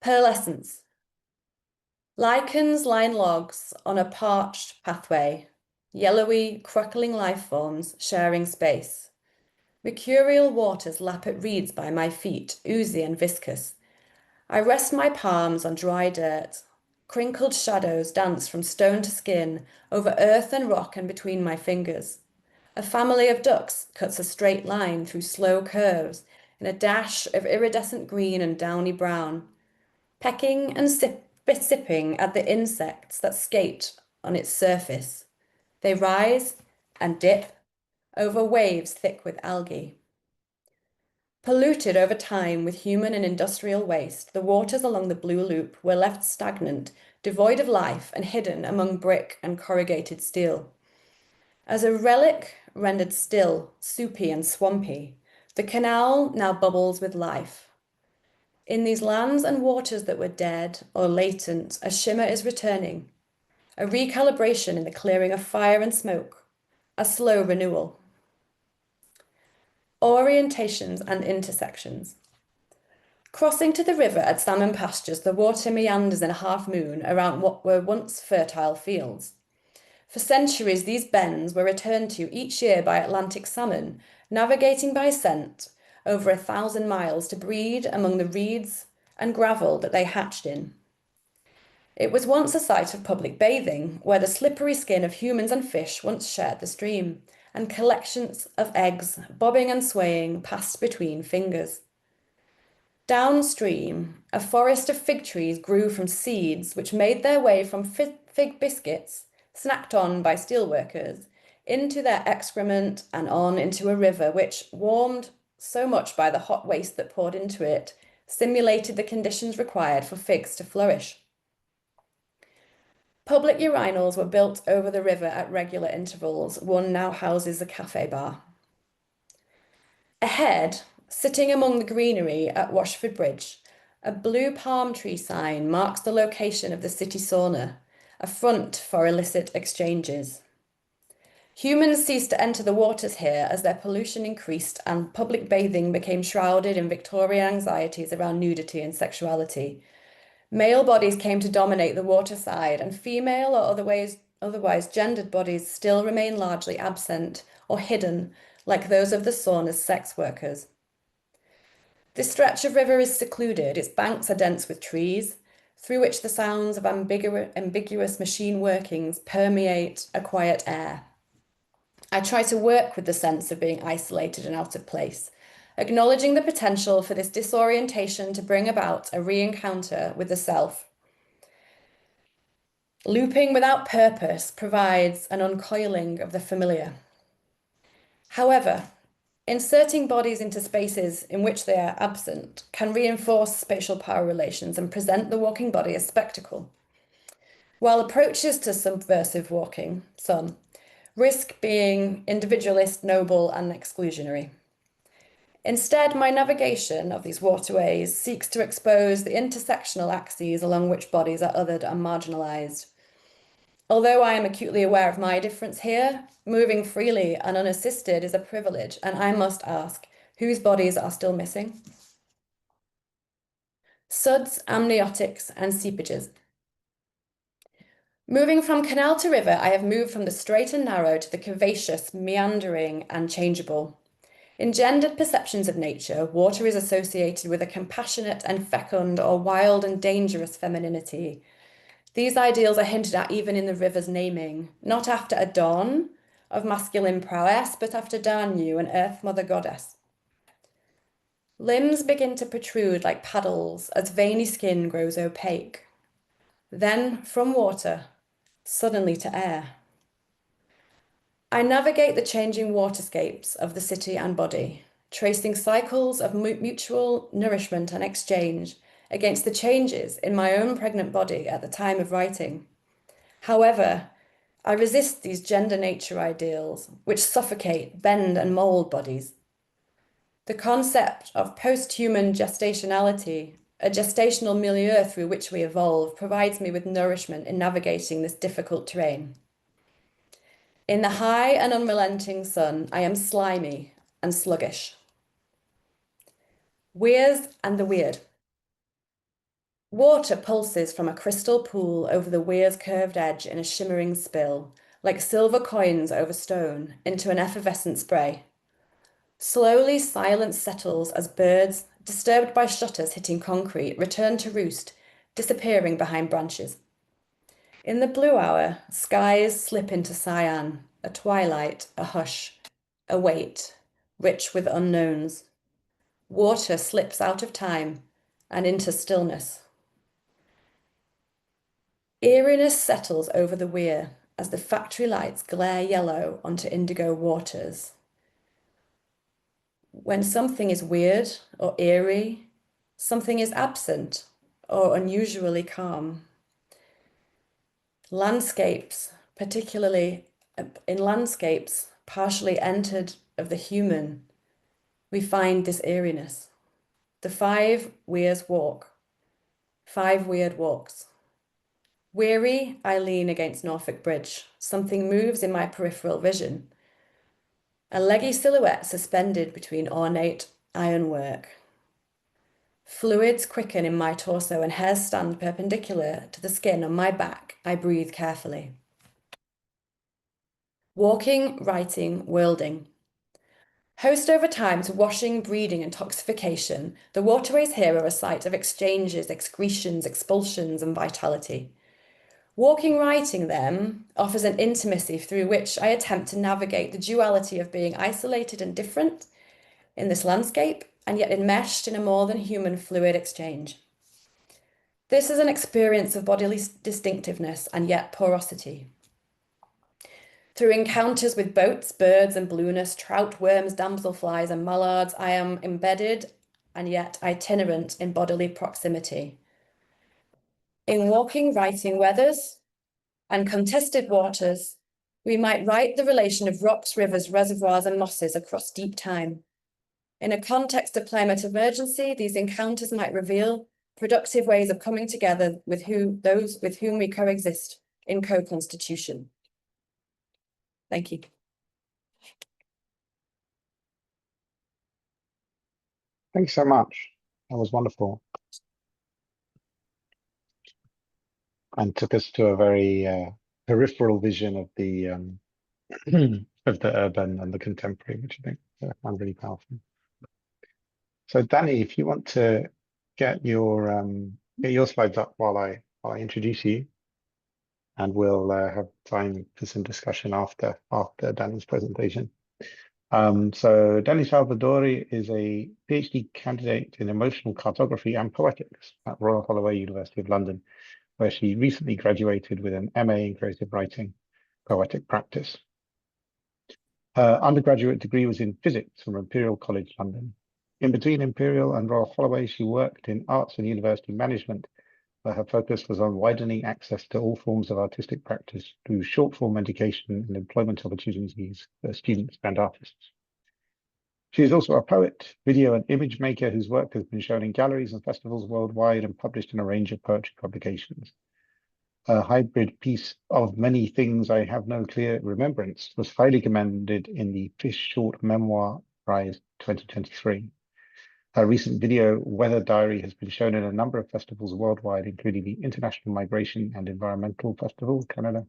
Pearlescence. Lichens line logs on a parched pathway, yellowy, crackling life forms sharing space. Mercurial waters lap at reeds by my feet, oozy and viscous. I rest my palms on dry dirt. Crinkled shadows dance from stone to skin, over earth and rock and between my fingers. A family of ducks cuts a straight line through slow curves in a dash of iridescent green and downy brown, pecking and sipping at the insects that skate on its surface. They rise and dip over waves thick with algae. Polluted over time with human and industrial waste, the waters along the Blue Loop were left stagnant, devoid of life, and hidden among brick and corrugated steel. As a relic rendered still, soupy, and swampy, the canal now bubbles with life. In these lands and waters that were dead or latent, a shimmer is returning, a recalibration in the clearing of fire and smoke, a slow renewal. Orientations and intersections. Crossing to the river at Salmon Pastures, the water meanders in a half moon around what were once fertile fields. For centuries, these bends were returned to each year by Atlantic salmon, navigating by scent over 1,000 miles to breed among the reeds and gravel that they hatched in. It was once a site of public bathing, where the slippery skin of humans and fish once shared the stream, and collections of eggs, bobbing and swaying, passed between fingers. Downstream, a forest of fig trees grew from seeds which made their way from fig biscuits, snacked on by steelworkers, into their excrement and on into a river which, warmed so much by the hot waste that poured into it, simulated the conditions required for figs to flourish. Public urinals were built over the river at regular intervals. One now houses a cafe bar. Ahead, sitting among the greenery at Washford Bridge, a blue palm tree sign marks the location of the city sauna, a front for illicit exchanges. Humans ceased to enter the waters here as their pollution increased and public bathing became shrouded in Victorian anxieties around nudity and sexuality. Male bodies came to dominate the waterside, and female or otherwise gendered bodies still remain largely absent or hidden, like those of the sauna's sex workers. This stretch of river is secluded. Its banks are dense with trees, through which the sounds of ambiguous machine workings permeate a quiet air. I try to work with the sense of being isolated and out of place, acknowledging the potential for this disorientation to bring about a re-encounter with the self. Looping without purpose provides an uncoiling of the familiar. However, Inserting bodies into spaces in which they are absent can reinforce spatial power relations and present the walking body as spectacle. While approaches to subversive walking, some, risk being individualist, noble, and exclusionary. Instead, my navigation of these waterways seeks to expose the intersectional axes along which bodies are othered and marginalized. Although I am acutely aware of my difference here, moving freely and unassisted is a privilege, and I must ask, whose bodies are still missing? Suds, amniotics, and seepages. Moving from canal to river, I have moved from the straight and narrow to the curvaceous, meandering, and changeable. In gendered perceptions of nature, water is associated with a compassionate and fecund or wild and dangerous femininity. These ideals are hinted at even in the river's naming, not after a dawn of masculine prowess, but after Dani, an earth mother goddess. Limbs begin to protrude like paddles as veiny skin grows opaque. Then, from water, suddenly to air. I navigate the changing waterscapes of the city and body, tracing cycles of mutual nourishment and exchange against the changes in my own pregnant body at the time of writing. However, I resist these gender nature ideals, which suffocate, bend, and mold bodies. The concept of post-human gestationality, a gestational milieu through which we evolve, provides me with nourishment in navigating this difficult terrain. In the high and unrelenting sun, I am slimy and sluggish. Weirs and the weird. Water pulses from a crystal pool over the weir's curved edge in a shimmering spill, like silver coins over stone, into an effervescent spray. Slowly, silence settles as birds, disturbed by shutters hitting concrete, return to roost, disappearing behind branches. In the blue hour, skies slip into cyan, a twilight, a hush, a wait, rich with unknowns. Water slips out of time and into stillness. Eeriness settles over the weir as the factory lights glare yellow onto indigo waters. When something is weird or eerie, something is absent or unusually calm. Landscapes, particularly in landscapes partially entered of the human, we find this eeriness. The 5 weirs walk, 5 weird walks. Weary, I lean against Norfolk Bridge. Something moves in my peripheral vision. A leggy silhouette suspended between ornate ironwork. Fluids quicken in my torso and hairs stand perpendicular to the skin on my back. I breathe carefully. Walking, writing, worlding. Host over time to washing, breeding, and toxification, the waterways here are a site of exchanges, excretions, expulsions, and vitality. Walking, writing them offers an intimacy through which I attempt to navigate the duality of being isolated and different in this landscape, and yet enmeshed in a more than human fluid exchange. This is an experience of bodily distinctiveness and yet porosity. Through encounters with boats, birds, and blueness, trout, worms, damselflies, and mallards, I am embedded and yet itinerant in bodily proximity. In walking, writing weathers and contested waters, we might write the relation of rocks, rivers, reservoirs, and mosses across deep time. In a context of climate emergency, these encounters might reveal productive ways of coming together with those with whom we coexist in co-constitution. Thank you. Thanks so much. That was wonderful. And took us to a very peripheral vision of the of the urban and the contemporary, which I think I found really powerful. So Dani, if you want to get your slides up while I introduce you, and we'll have time for some discussion after Dani's presentation. So Dani Salvadori is a PhD candidate in emotional cartography and poetics at Royal Holloway, University of London, where she recently graduated with an MA in creative writing, poetic practice. Her undergraduate degree was in physics from Imperial College London. In between Imperial and Royal Holloway, she worked in arts and university management, where her focus was on widening access to all forms of artistic practice through short-form education and employment opportunities for students and artists. She is also a poet, video and image maker whose work has been shown in galleries and festivals worldwide and published in a range of poetry publications. A hybrid piece of many things I have no clear remembrance was highly commended in the Fish Short Memoir Prize 2023. Her recent video, Weather Diary, has been shown in a number of festivals worldwide, including the International Migration and Environmental Festival, Canada.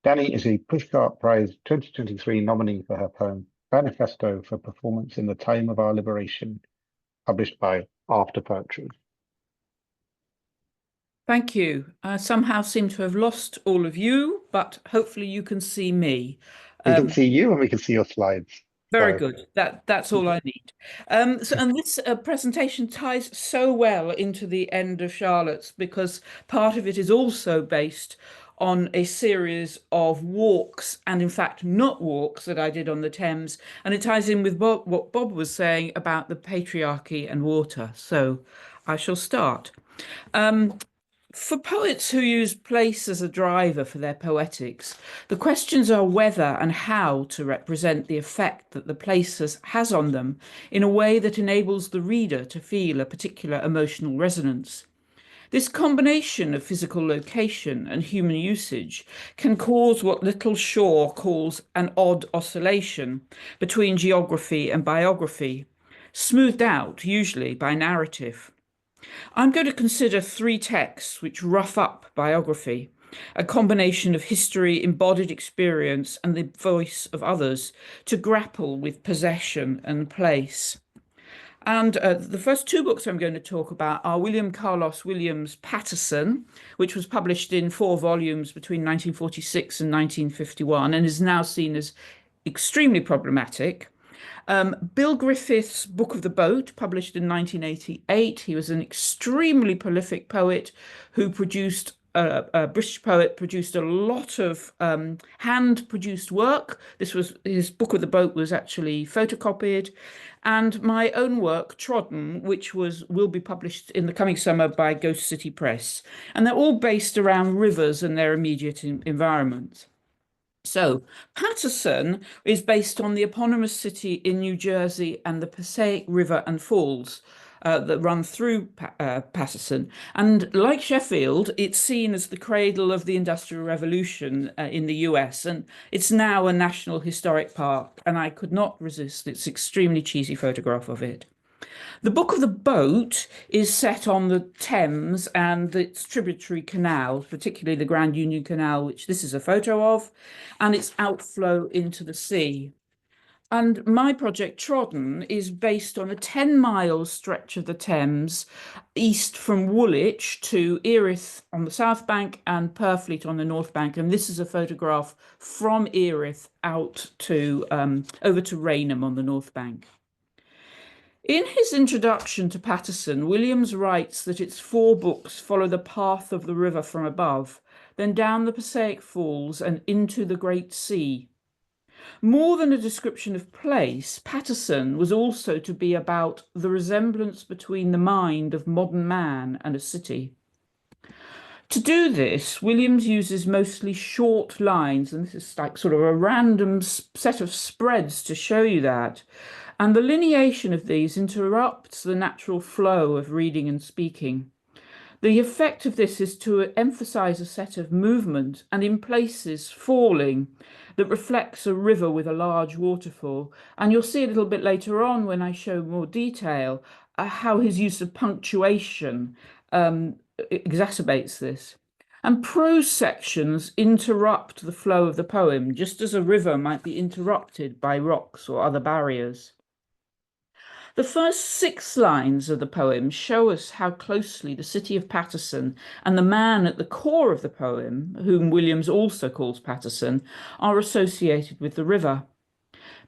Dani is a Pushcart Prize 2023 nominee for her poem, Manifesto for Performance in the Time of Our Liberation, published by After Poetry. Thank you. I somehow seem to have lost all of you, but hopefully you can see me. We can see you and we can see your slides. Very So- good. That's all I need. And this presentation ties so well into the end of Charlotte's, because part of it is also based on a series of walks, and in fact not walks, that I did on the Thames, and it ties in with what Bob was saying about the patriarchy and water. So I shall start. For poets who use place as a driver for their poetics, the questions are whether and how to represent the effect that the place has on them in a way that enables the reader to feel a particular emotional resonance. This combination of physical location and human usage can cause what Little Shaw calls an odd oscillation between geography and biography, smoothed out usually by narrative. I'm going to consider three texts which rough up biography, a combination of history, embodied experience, and the voice of others to grapple with possession and place. And the first two books I'm going to talk about are William Carlos Williams' Paterson, which was published in 4 volumes between 1946 and 1951 and is now seen as extremely problematic. Bill Griffith's Book of the Boat, published in 1988. He was an extremely prolific poet who produced, a British poet, produced a lot of hand-produced work. His Book of the Boat was actually photocopied. And my own work, Trodden, which will be published in the coming summer by Ghost City Press. And they're all based around rivers and their immediate environment. So Paterson is based on the eponymous city in New Jersey and the Passaic River and Falls that run through Paterson. And like Sheffield, it's seen as the cradle of the Industrial Revolution in the US, and it's now a National Historic Park, and I could not resist its extremely cheesy photograph of it. The Book of the Boat is set on the Thames and its tributary canals, particularly the Grand Union Canal, which this is a photo of, and its outflow into the sea. And my project, Trodden, is based on a 10-mile stretch of the Thames, east from Woolwich to Erith on the south bank and Purfleet on the north bank. And this is a photograph from Erith out to over to Rainham on the north bank. In his introduction to Paterson, Williams writes that its 4 books follow the path of the river from above, then down the Passaic Falls and into the Great Sea. More than a description of place, Paterson was also to be about the resemblance between the mind of modern man and a city. To do this, Williams uses mostly short lines, and this is like sort of a random set of spreads to show you that. And the lineation of these interrupts the natural flow of reading and speaking. The effect of this is to emphasize a set of movement and in places falling that reflects a river with a large waterfall. And you'll see a little bit later on when I show more detail how his use of punctuation exacerbates this. And prose sections interrupt the flow of the poem, just as a river might be interrupted by rocks or other barriers. The first 6 lines of the poem show us how closely the city of Paterson and the man at the core of the poem, whom Williams also calls Paterson, are associated with the river.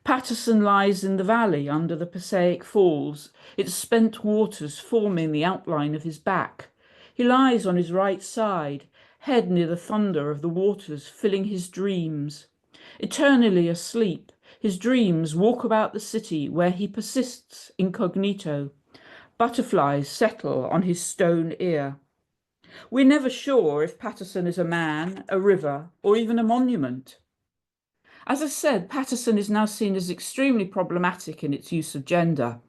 Paterson lies in the valley under the Passaic Falls, its spent waters forming the outline of his back. He lies on his right side, head near the thunder of the waters filling his dreams. Eternally asleep, his dreams walk about the city where he persists incognito. Butterflies settle on his stone ear. We're never sure if Paterson is a man, a river, or even a monument. As I said, Paterson is now seen as extremely problematic in its use of gender,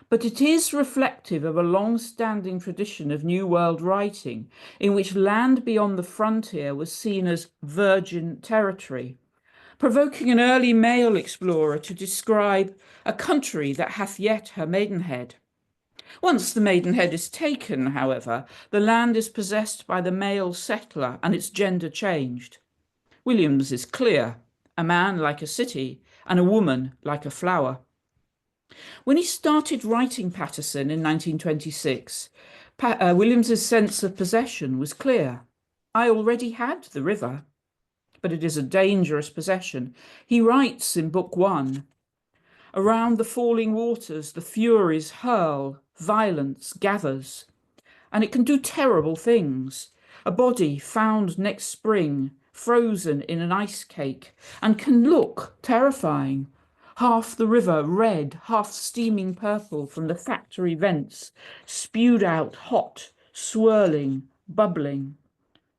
but it is reflective of a long-standing tradition of New World writing in which land beyond the frontier was seen as virgin territory, provoking an early male explorer to describe a country that hath yet her maidenhead. Once the maidenhead is taken, however, the land is possessed by the male settler and its gender changed. Williams is clear, a man like a city and a woman like a flower. When he started writing Paterson in 1926, Williams's sense of possession was clear. I already had the river, but it is a dangerous possession. He writes in Book 1, around the falling waters, the furies hurl, violence gathers, and it can do terrible things. A body found next spring, frozen in an ice cake, and can look terrifying. Half the river red, half steaming purple from the factory vents, spewed out hot, swirling, bubbling.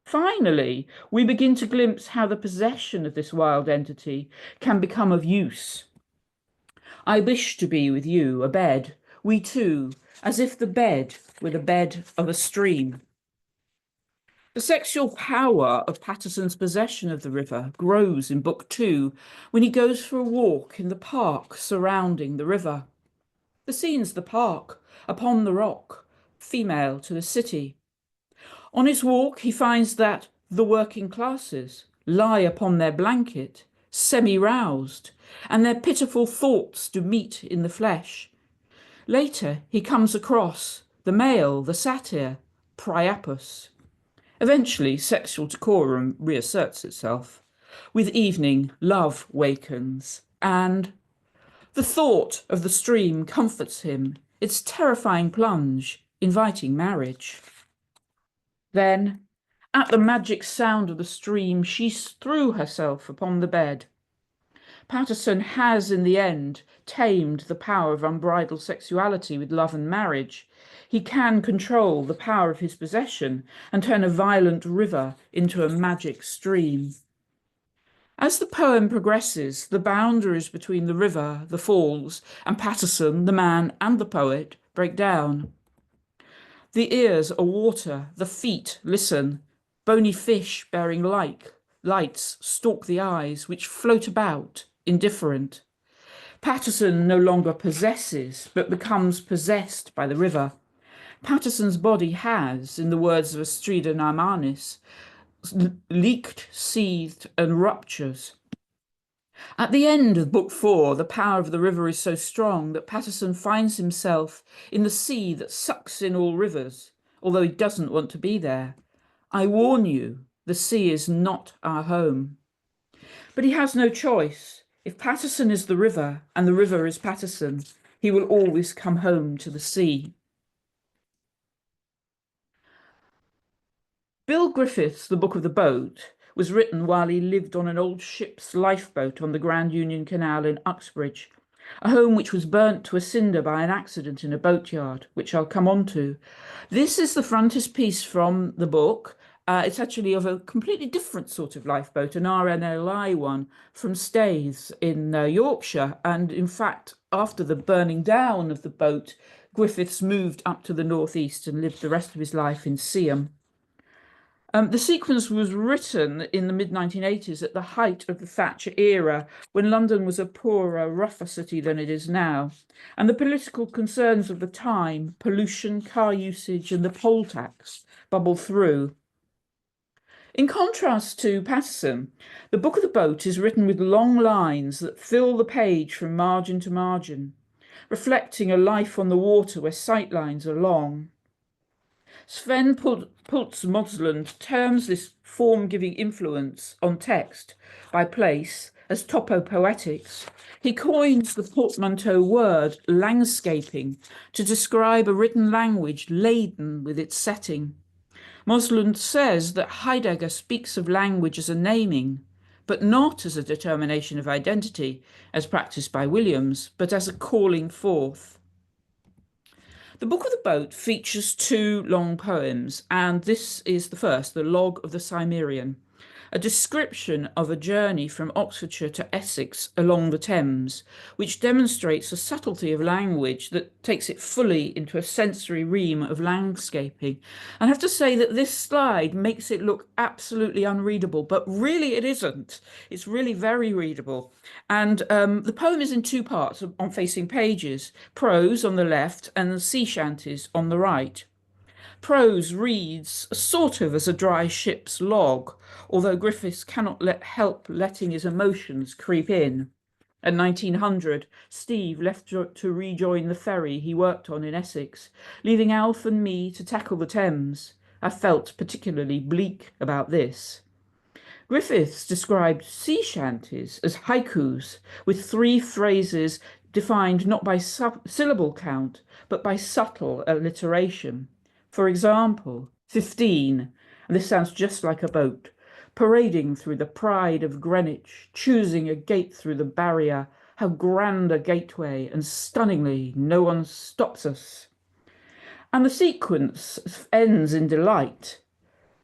Finally, we begin to glimpse how the possession of this wild entity can become of use. I wish to be with you, a bed, we two, as if the bed were the bed of a stream. The sexual power of Paterson's possession of the river grows in Book 2 when he goes for a walk in the park surrounding the river. The scene's the park, upon the rock, female to the city. On his walk, he finds that the working classes lie upon their blanket, semi-roused, and their pitiful thoughts do meet in the flesh. Later, he comes across the male, the satyr, Priapus. Eventually, sexual decorum reasserts itself. With evening, love wakens, and the thought of the stream comforts him, its terrifying plunge, inviting marriage. Then, at the magic sound of the stream, she threw herself upon the bed. Paterson has, in the end, tamed the power of unbridled sexuality with love and marriage. He can control the power of his possession and turn a violent river into a magic stream. As the poem progresses, the boundaries between the river, the falls, and Paterson, the man and the poet, break down. The ears are water, the feet listen. Bony fish bearing lights stalk the eyes, which float about, indifferent. Paterson no longer possesses, but becomes possessed by the river. Paterson's body has, in the words of Astrida Narmanis, leaked, seethed, and ruptures. At the end of Book 4, the power of the river is so strong that Paterson finds himself in the sea that sucks in all rivers, although he doesn't want to be there. I warn you, the sea is not our home. But he has no choice. If Paterson is the river and the river is Paterson, he will always come home to the sea. Bill Griffith's The Book of the Boat was written while he lived on an old ship's lifeboat on the Grand Union Canal in Uxbridge, a home which was burnt to a cinder by an accident in a boatyard, which I'll come on to. This is the frontispiece from the book. It's actually of a completely different sort of lifeboat, an RNLI one from Staithes in Yorkshire. And in fact, after the burning down of the boat, Griffiths moved up to the northeast and lived the rest of his life in Seaham. The sequence was written in the mid-1980s at the height of the Thatcher era, when London was a poorer, rougher city than it is now, and the political concerns of the time, pollution, car usage, and the poll tax, bubbled through. In contrast to Paterson, The Book of the Boat is written with long lines that fill the page from margin to margin, reflecting a life on the water where sightlines are long. Sven Pultz-Moslund terms this form-giving influence on text by place as topopoetics. He coins the portmanteau word langscaping to describe a written language laden with its setting. Moslund says that Heidegger speaks of language as a naming, but not as a determination of identity, as practiced by Williams, but as a calling forth. The Book of the Boat features 2 long poems, and this is the first, The Log of the Cimmerian, a description of a journey from Oxfordshire to Essex along the Thames, which demonstrates a subtlety of language that takes it fully into a sensory realm of landscaping. And I have to say that this slide makes it look absolutely unreadable, but really it isn't. It's really very readable. And the poem is in 2 parts on facing pages, prose on the left and sea shanties on the right. Prose reads sort of as a dry ship's log, although Griffiths cannot help letting his emotions creep in. At 1900, Steve left to rejoin the ferry he worked on in Essex, leaving Alf and me to tackle the Thames. I felt particularly bleak about this. Griffiths described sea shanties as haikus, with 3 phrases defined not by syllable count, but by subtle alliteration. For example, 15, and this sounds just like a boat, parading through the pride of Greenwich, choosing a gate through the barrier, how grand a gateway, and stunningly, no one stops us. And the sequence ends in delight.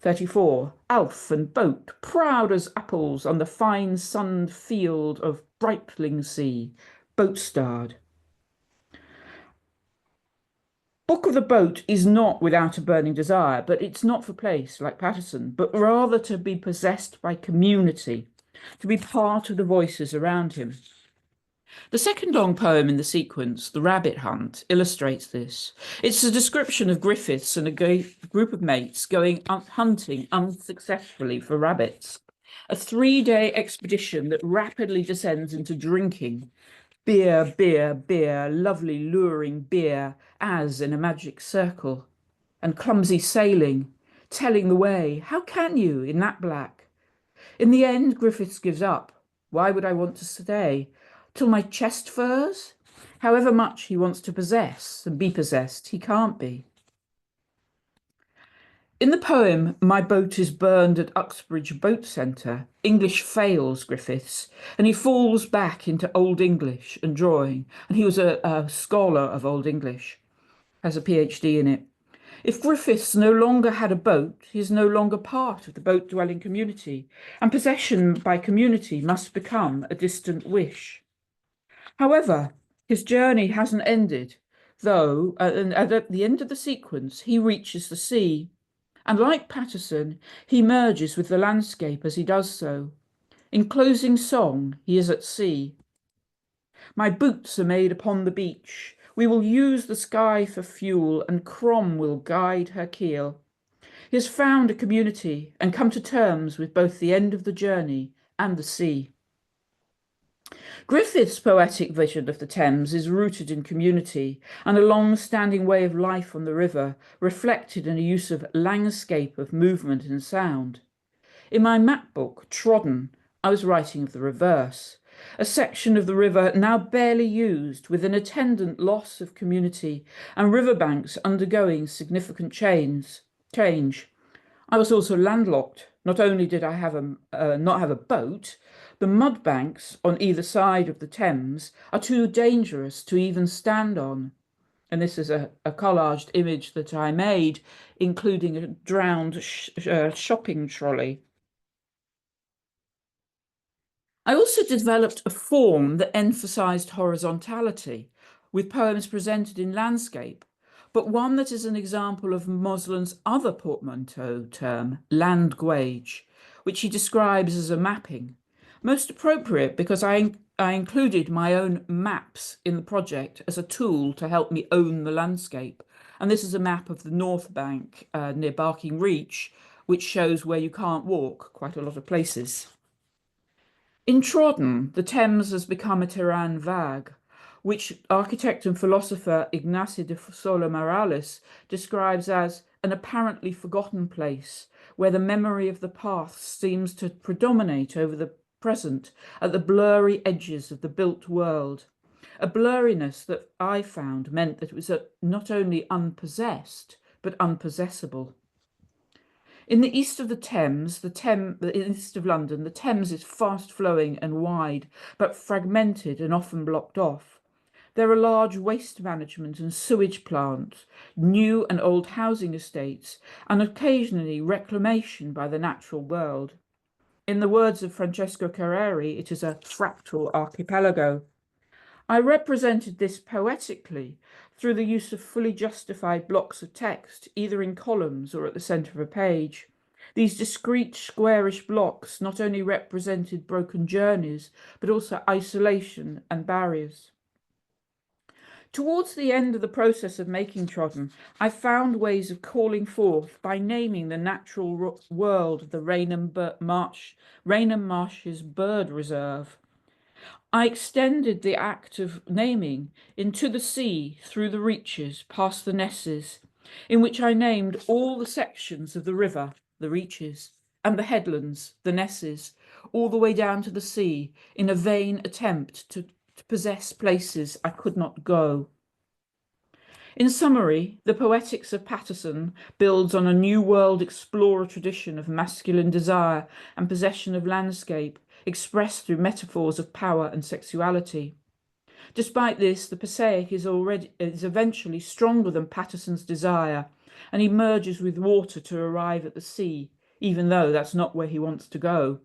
34, Alf and boat, proud as apples on the fine sunned field of Brightlingsea, boat-starred. Book of the Boat is not without a burning desire, but it's not for place like Patterson, but rather to be possessed by community, to be part of the voices around him. The second long poem in the sequence, The Rabbit Hunt, illustrates this. It's a description of Griffiths and a group of mates going hunting unsuccessfully for rabbits. A 3-day expedition that rapidly descends into drinking. Beer, beer, beer, lovely luring beer, as in a magic circle. And clumsy sailing, telling the way. How can you in that black? In the end, Griffiths gives up. Why would I want to stay? Till my chest furs? However much he wants to possess and be possessed, he can't be. In the poem, My Boat is Burned at Uxbridge Boat Centre, English fails Griffiths, and he falls back into Old English and drawing, and he was a scholar of Old English, has a PhD in it. If Griffiths no longer had a boat, he is no longer part of the boat-dwelling community, and possession by community must become a distant wish. However, his journey hasn't ended, though at the end of the sequence, he reaches the sea. And like Patterson, he merges with the landscape as he does so. In closing song, he is at sea. My boots are made upon the beach. We will use the sky for fuel, and Crom will guide her keel. He has found a community and come to terms with both the end of the journey and the sea. Griffiths' poetic vision of the Thames is rooted in community and a long-standing way of life on the river, reflected in a use of landscape of movement and sound. In my map book, Trodden, I was writing of the reverse, a section of the river now barely used, with an attendant loss of community and riverbanks undergoing significant change. I was also landlocked. Not only did I not have a boat, the mud banks on either side of the Thames are too dangerous to even stand on. And this is a collaged image that I made, including a drowned shopping trolley. I also developed a form that emphasised horizontality, with poems presented in landscape, but one that is an example of Moslin's other portmanteau term, landgwage, which he describes as a mapping. Most appropriate because I included my own maps in the project as a tool to help me own the landscape. And this is a map of the North Bank near Barking Reach, which shows where you can't walk quite a lot of places. In Trodden, the Thames has become a terrain vague, which architect and philosopher Ignacio de Sola Morales describes as an apparently forgotten place where the memory of the past seems to predominate over the present at the blurry edges of the built world, a blurriness that I found meant that it was not only unpossessed, but unpossessable. In the east of the Thames, the east of London, the Thames is fast flowing and wide, but fragmented and often blocked off. There are large waste management and sewage plants, new and old housing estates, and occasionally reclamation by the natural world. In the words of Francesco Carreri, it is a fractal archipelago. I represented this poetically through the use of fully justified blocks of text, either in columns or at the centre of a page. These discrete squarish blocks not only represented broken journeys, but also isolation and barriers. Towards the end of the process of making Trodden, I found ways of calling forth by naming the natural world of the Rainham Marshes Bird Reserve. I extended the act of naming into the sea, through the reaches, past the nesses, in which I named all the sections of the river, the reaches, and the headlands, the nesses, all the way down to the sea, in a vain attempt to possess places I could not go. In summary, the Poetics of Paterson builds on a New World explorer tradition of masculine desire and possession of landscape, expressed through metaphors of power and sexuality. Despite this, the Passaic is eventually stronger than Paterson's desire, and he merges with water to arrive at the sea, even though that's not where he wants to go.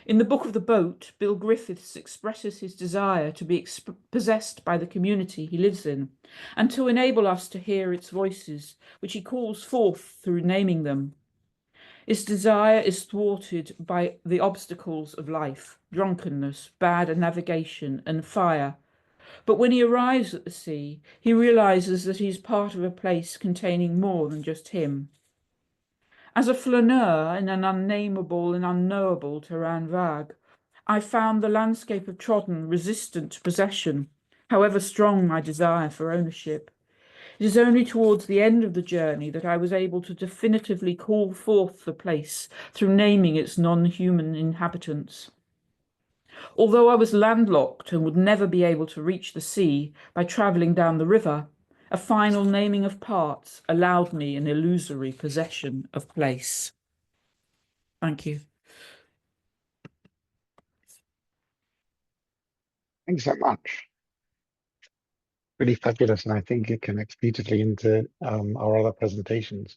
In the Book of the Boat, Bill Griffiths expresses his desire to be possessed by the community he lives in, and to enable us to hear its voices, which he calls forth through naming them. His desire is thwarted by the obstacles of life, drunkenness, bad navigation, and fire. But when he arrives at the sea, he realizes that he is part of a place containing more than just him. As a flaneur in an unnameable and unknowable terrain vague, I found the landscape of Trodden resistant to possession, however strong my desire for ownership. It is only towards the end of the journey that I was able to definitively call forth the place through naming its non-human inhabitants. Although I was landlocked and would never be able to reach the sea by travelling down the river, a final naming of parts allowed me an illusory possession of place. Thank you. Thanks so much. Really fabulous, and I think it connects beautifully into our other presentations.